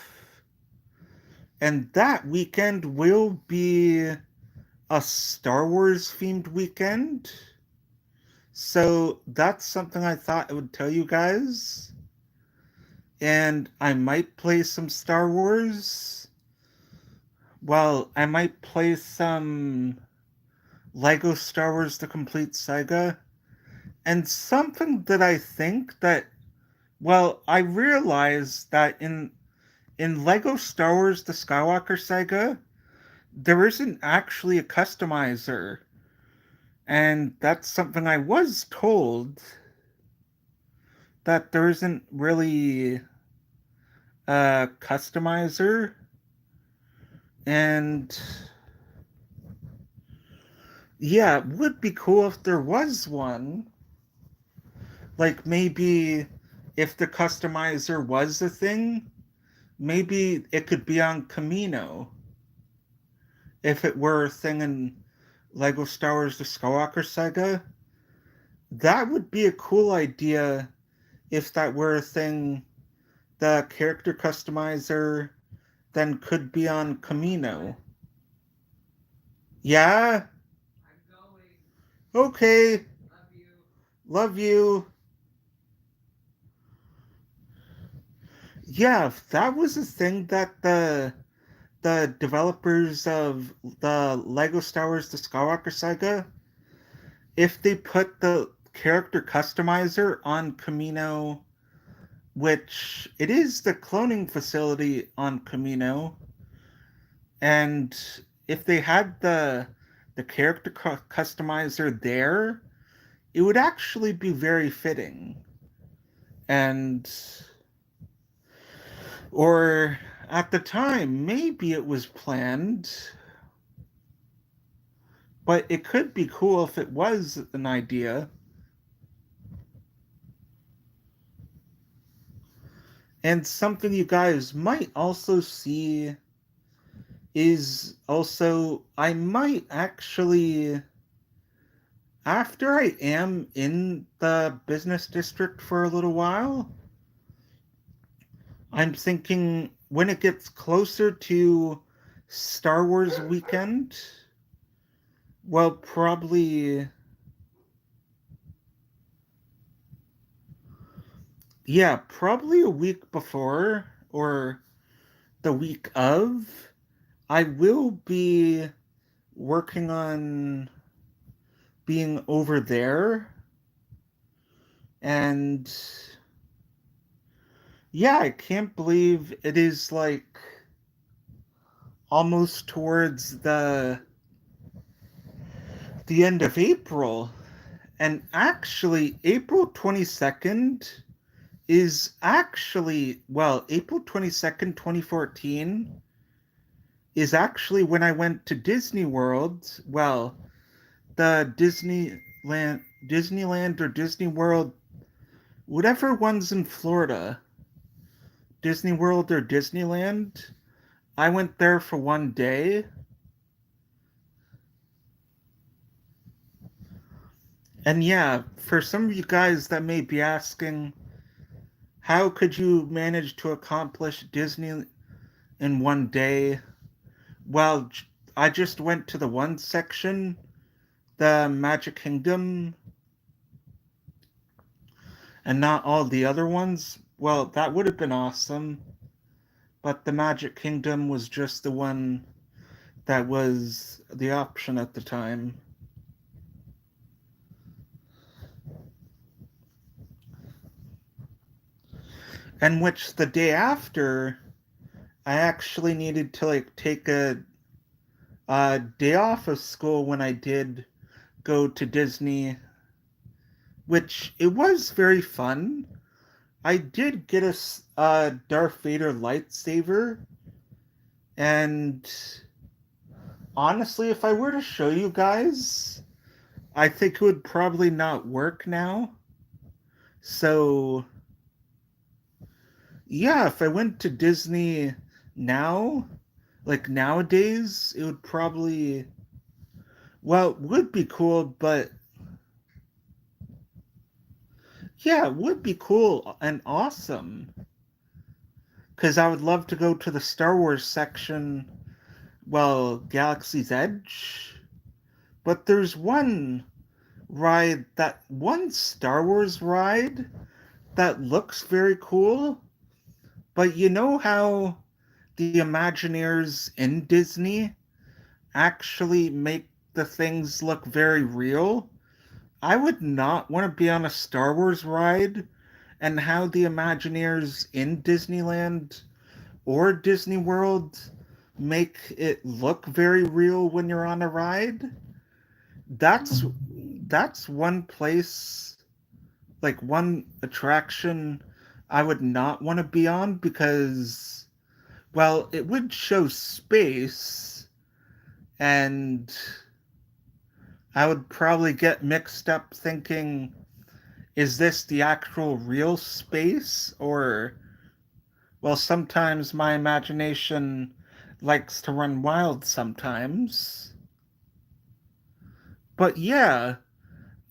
And that weekend will be a Star Wars themed weekend. So that's something I thought I would tell you guys. And I might play some Star Wars. Well, I might play some Lego Star Wars The Complete Saga. And something that I think that, well, I realized that in Lego Star Wars The Skywalker Saga, there isn't actually a customizer. And that's something I was told, that there isn't really a customizer. And yeah, it would be cool if there was one. Like maybe if the customizer was a thing, maybe it could be on Camino. If it were a thing in Lego Star Wars The Skywalker Saga, that would be a cool idea if that were a thing. The character customizer then could be on Camino. Yeah? I'm going. Okay. Love you. Love you. Yeah, if that was a thing that the developers of the Lego Star Wars The Skywalker Saga, if they put the character customizer on Camino, which it is the cloning facility on Camino, and if they had the character customizer there, it would actually be very fitting. And or at the time, maybe it was planned, but it could be cool if it was an idea. And something you guys might also see is also, I might actually, after I am in the business district for a little while, I'm thinking when it gets closer to Star Wars weekend, well, probably, yeah, probably a week before or the week of, I will be working on being over there. And yeah, I can't believe it is like almost towards the end of April. And actually, April 22nd is actually, well, April 22nd, 2014 is actually when I went to Disney World. Well, the Disneyland or Disney World, whatever one's in Florida, Disney World or Disneyland. I went there for one day. And yeah, for some of you guys that may be asking, how could you manage to accomplish Disney in one day? Well, I just went to the one section, the Magic Kingdom, and not all the other ones. Well, that would have been awesome, but the Magic Kingdom was just the one that was the option at the time. And which the day after, I actually needed to take a day off of school when I did go to Disney, which it was very fun. I did get a Darth Vader lightsaber, and honestly, if I were to show you guys, I think it would probably not work now. So, yeah, if I went to Disney now, like nowadays, it would probably, well, it would be cool, but yeah, it would be cool and awesome. Because I would love to go to the Star Wars section, well, Galaxy's Edge. But there's one Star Wars ride that looks very cool. But you know how the Imagineers in Disney actually make the things look very real? I would not want to be on a Star Wars ride and how the Imagineers in Disneyland or Disney World make it look very real when you're on a ride. That's one place, like one attraction I would not want to be on because, well, it would show space and I would probably get mixed up thinking, is this the actual real space? Or, well, sometimes my imagination likes to run wild sometimes. But yeah,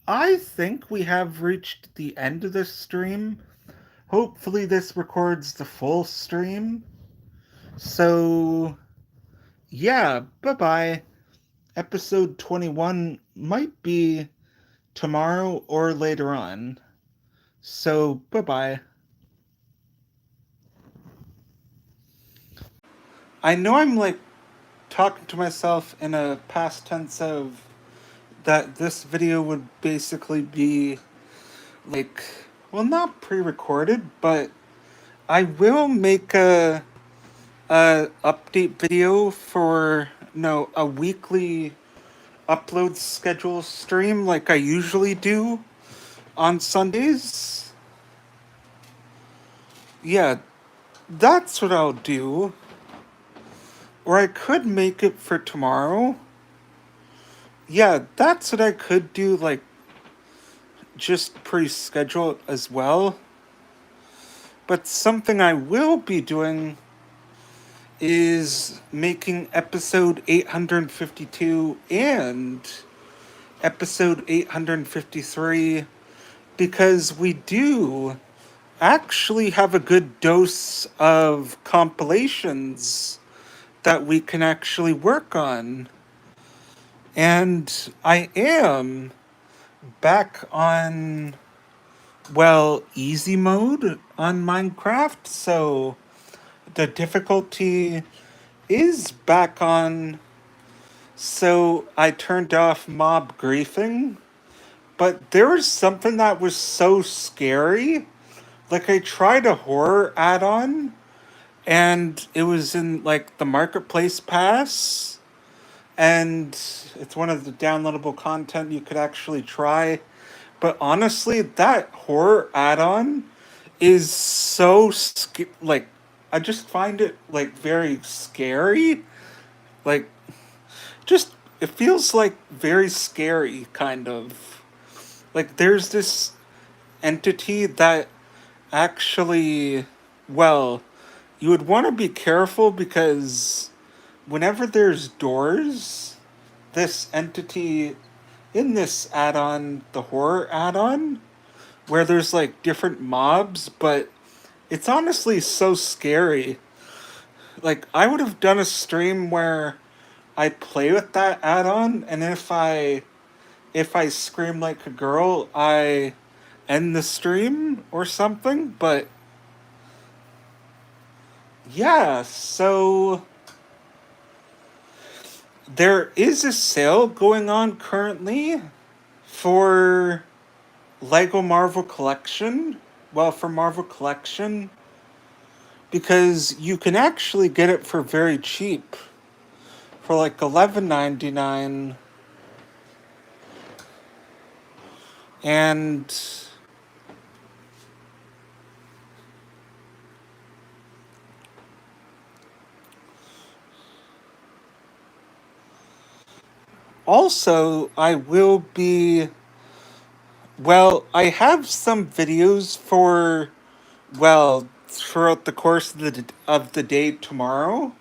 I think we have reached the end of this stream. Hopefully, this records the full stream. So, yeah, bye bye. Episode 21 might be tomorrow or later on. So, bye bye. I know I'm talking to myself in a past tense of that this video would basically be like, well, not pre-recorded, but I will make a update video for no a weekly upload schedule stream like I usually do on Sundays. Yeah, that's what I'll do. Or I could make it for tomorrow. Yeah, that's what I could do, like just pre-schedule it as well. But something I will be doing is making episode 852 and episode 853 because we do actually have a good dose of compilations that we can actually work on. And I am back on, well, easy mode on Minecraft, so the difficulty is back on. So I turned off mob griefing, but there was something that was so scary. Like I tried a horror add-on and it was in like the marketplace pass and it's one of the downloadable content you could actually try. But honestly, that horror add-on is so like I just find it like very scary. Like just it feels like very scary, kind of. Like there's this entity that actually, well, you would want to be careful because whenever there's doors, this entity in this add-on, the horror add-on, where there's like different mobs, but it's honestly so scary. Like I would have done a stream where I play with that add-on, and if I scream like a girl, I end the stream or something. But yeah, so there is a sale going on currently for Lego Marvel Collection. Well, for Marvel Collection, because you can actually get it for very cheap, for like $11.99, and also I will be, well, I have some videos for, well, throughout the course of the day tomorrow.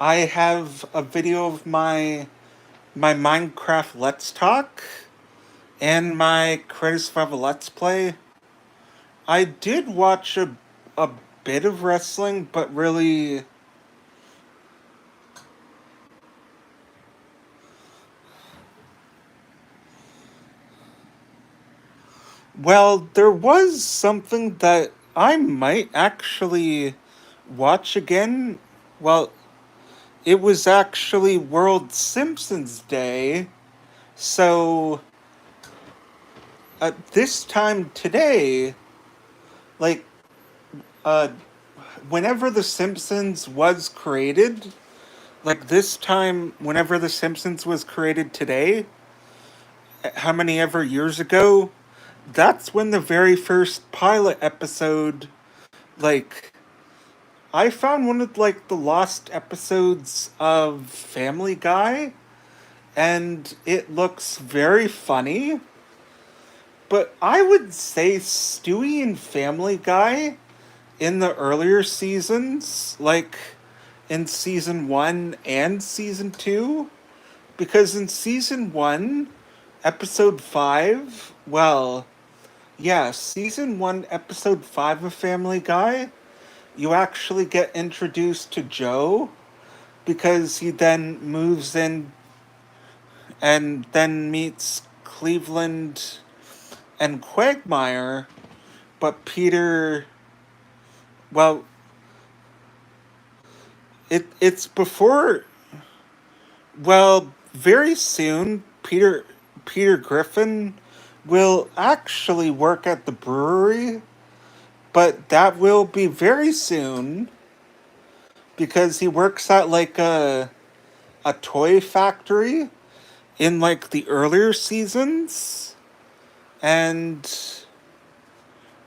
I have a video of my Minecraft Let's Talk and my Creative Survival Let's Play. I did watch a bit of wrestling, but really, well, there was something that I might actually watch again. Well, it was actually World Simpsons Day, so at this time today, like, uh, whenever The Simpsons was created, like this time, whenever The Simpsons was created today, how many ever years ago, that's when the very first pilot episode, like, I found one of like the lost episodes of Family Guy, and it looks very funny. But I would say Stewie and Family Guy in the earlier seasons, like in season 1 and season 2, because in season 1, episode 5, well, yeah, season 1, episode 5 of Family Guy, you actually get introduced to Joe because he then moves in and then meets Cleveland and Quagmire, but Peter, well, it's before, well, very soon Peter Griffin will actually work at the brewery, but that will be very soon because he works at like a toy factory in like the earlier seasons, and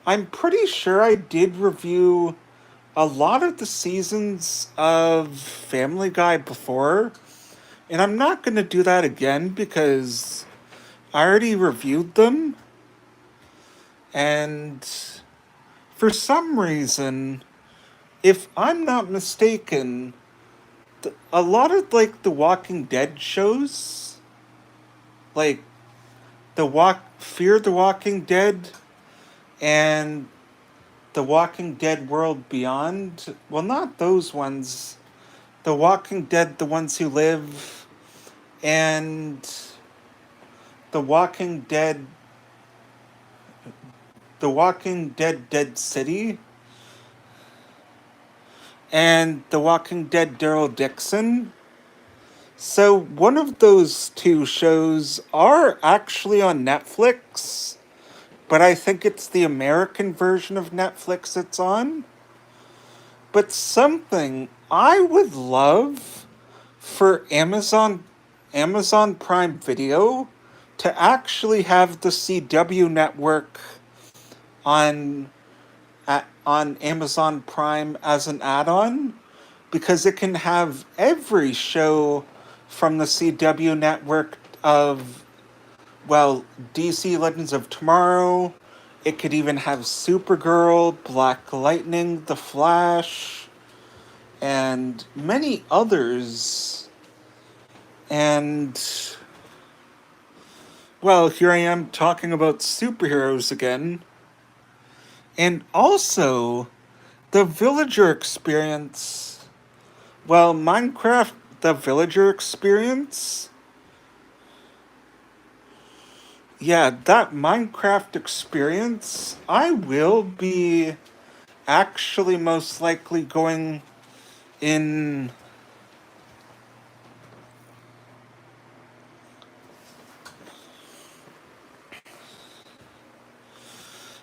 I'm pretty sure I did review a lot of the seasons of Family Guy before, and I'm not going to do that again because I already reviewed them, and for some reason, if I'm not mistaken, a lot of like the Walking Dead shows, like Fear the Walking Dead and The Walking Dead World Beyond. Well, not those ones. The Walking Dead, The Ones Who Live, and The Walking Dead, The Walking Dead Dead City, and The Walking Dead Daryl Dixon. So one of those two shows are actually on Netflix, but I think it's the American version of Netflix it's on. But something I would love for Amazon Prime Video to actually have the CW network on on Amazon Prime as an add-on, because it can have every show from the CW network of, well, DC Legends of Tomorrow. It could even have Supergirl, Black Lightning, The Flash, and many others. And, well, here I am talking about superheroes again. And also, the villager experience. Well, Minecraft, the villager experience. Yeah, that Minecraft experience, I will be actually most likely going in.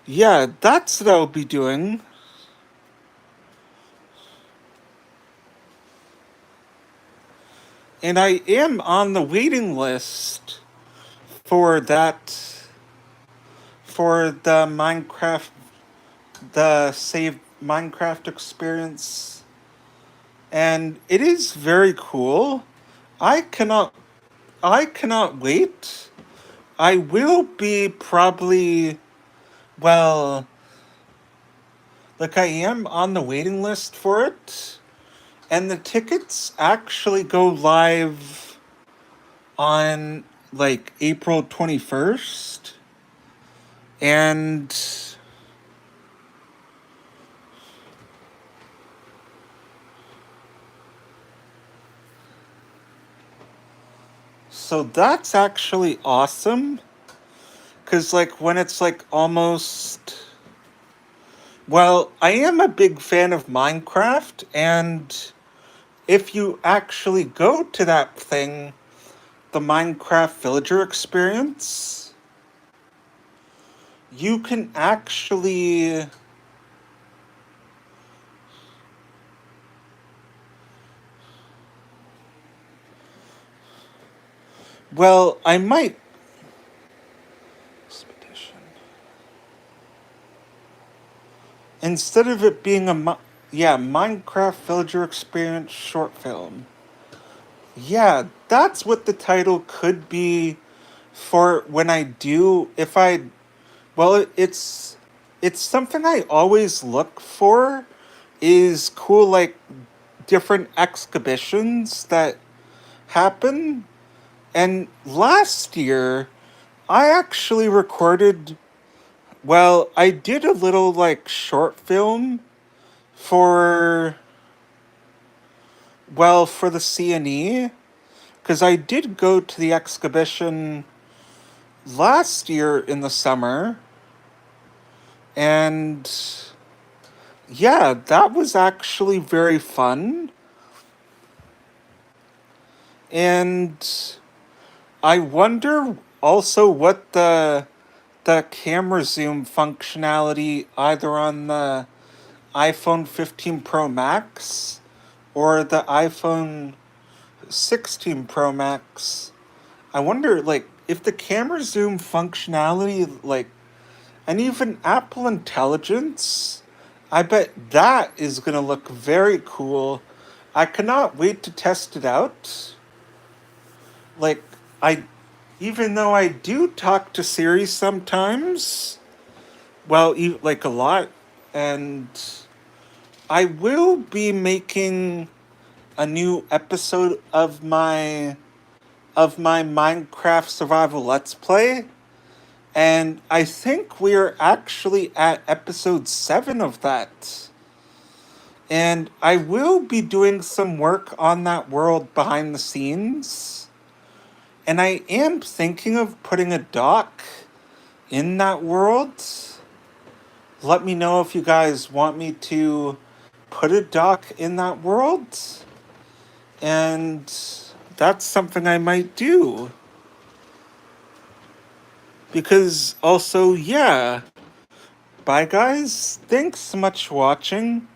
Yeah, that's what I'll be doing. And I am on the waiting list for that, for the Minecraft, the saved Minecraft experience. And it is very cool. I cannot, I cannot wait. I will be probably, well, like I am on the waiting list for it. And the tickets actually go live on like April 21st. And so that's actually awesome. Because, like, when it's like almost. Well, I am a big fan of Minecraft, and if you actually go to that thing, the Minecraft Villager experience, you can actually. Well, I might. Instead of it being yeah, Minecraft Villager Experience short film. Yeah, that's what the title could be for when I do, if I, well, it's something I always look for, is cool, like, different exhibitions that happen. And last year, I actually recorded, well, I did a little, like, short film for, well, for the CNE, because I did go to the exhibition last year in the summer, and yeah, that was actually very fun. And I wonder also what the camera zoom functionality either on the iPhone 15 Pro Max or the iPhone 16 Pro Max. I wonder, like, if the camera zoom functionality, like, and even Apple Intelligence, I bet that is going to look very cool. I cannot wait to test it out. Like, I, even though I do talk to Siri sometimes, well, like a lot, and I will be making a new episode of my Minecraft survival let's play, and I think we're actually at episode 7 of that. And I will be doing some work on that world behind the scenes. And I am thinking of putting a dock in that world. Let me know if you guys want me to put a dock in that world. And that's something I might do. Because also, yeah. Bye, guys. Thanks so much for watching.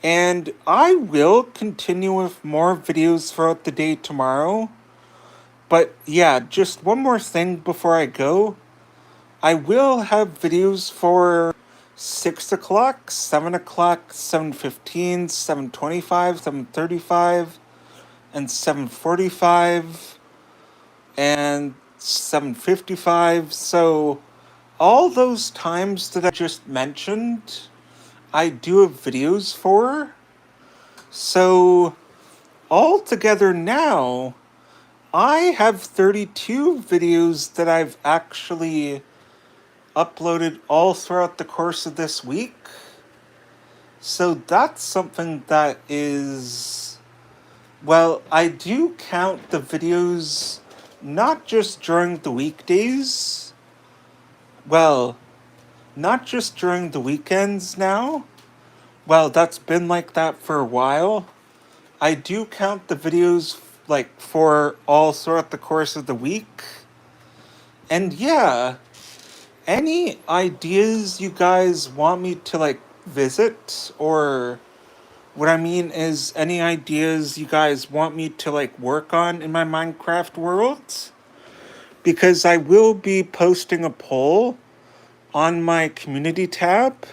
And I will continue with more videos throughout the day tomorrow. But yeah, just one more thing before I go. I will have videos for 6 o'clock, 7 o'clock, 7:15, 7:25, 7:35, and 7:45 and 7:55. So all those times that I just mentioned, I do have videos for. So altogether now, I have 32 videos that I've actually uploaded all throughout the course of this week. So that's something that is, well, I do count the videos not just during the weekdays, well, not just during the weekends now. Well, that's been like that for a while. I do count the videos like for all throughout the course of the week. And yeah, any ideas you guys want me to like visit, or what I mean is any ideas you guys want me to like work on in my Minecraft world? Because I will be posting a poll on my community tab,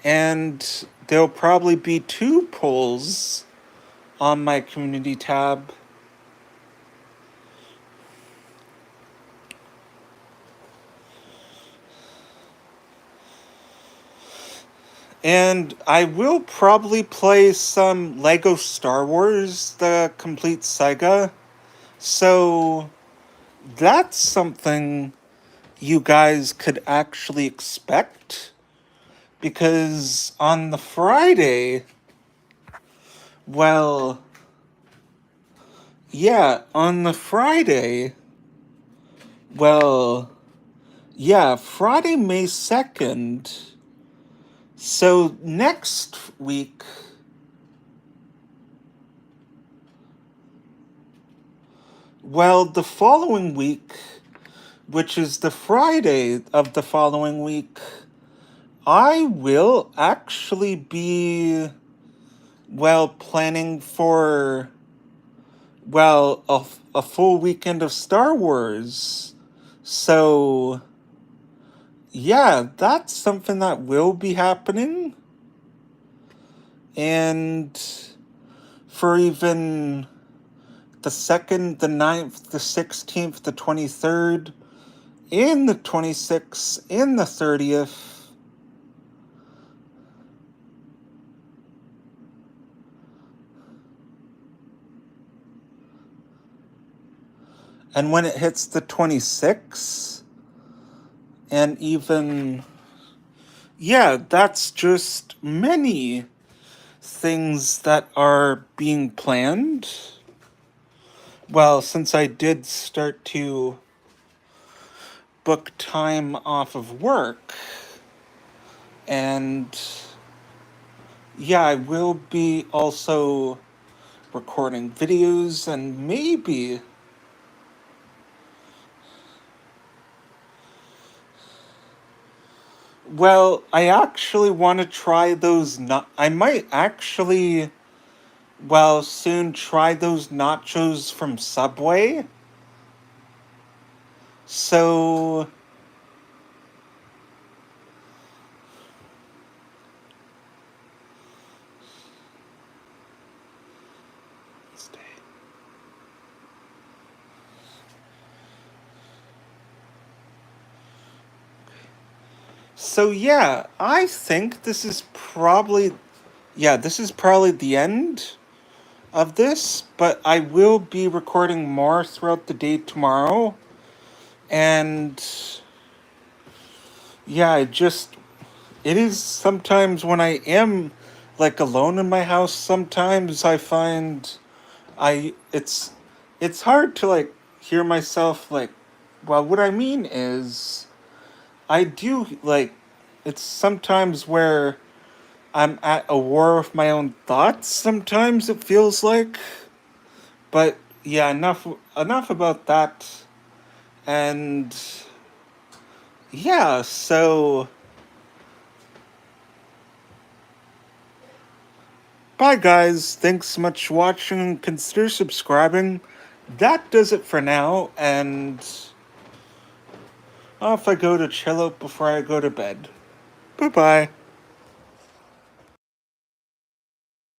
and there'll probably be 2 polls on my community tab. And I will probably play some Lego Star Wars, the complete Saga. So that's something you guys could actually expect. Because on the Friday, well, yeah, on the Friday, well, yeah, Friday, May 2nd. So next week, well, the following week, which is the Friday of the following week, I will actually be, well, planning for, well, a full weekend of Star Wars. So, yeah, that's something that will be happening. And for even the 2nd, the 9th, the 16th, the 23rd, and the 26th, and the 30th, and when it hits the 26th, and even, yeah, that's just many things that are being planned. Well, since I did start to book time off of work, and yeah, I will be also recording videos, and maybe, well, I actually want to try those. I might actually, well, soon try those nachos from Subway. So, stay. So yeah, I think this is probably, yeah, this is probably the end of this, but I will be recording more throughout the day tomorrow. And yeah, it is sometimes when I am like alone in my house, sometimes I find it's hard to like hear myself like, well, what I mean is I do like, it's sometimes where I'm at a war with my own thoughts, sometimes it feels like. But yeah, enough about that. And yeah, so bye guys. Thanks so much for watching. Consider subscribing. That does it for now, and off I go to chill out before I go to bed. Bye bye.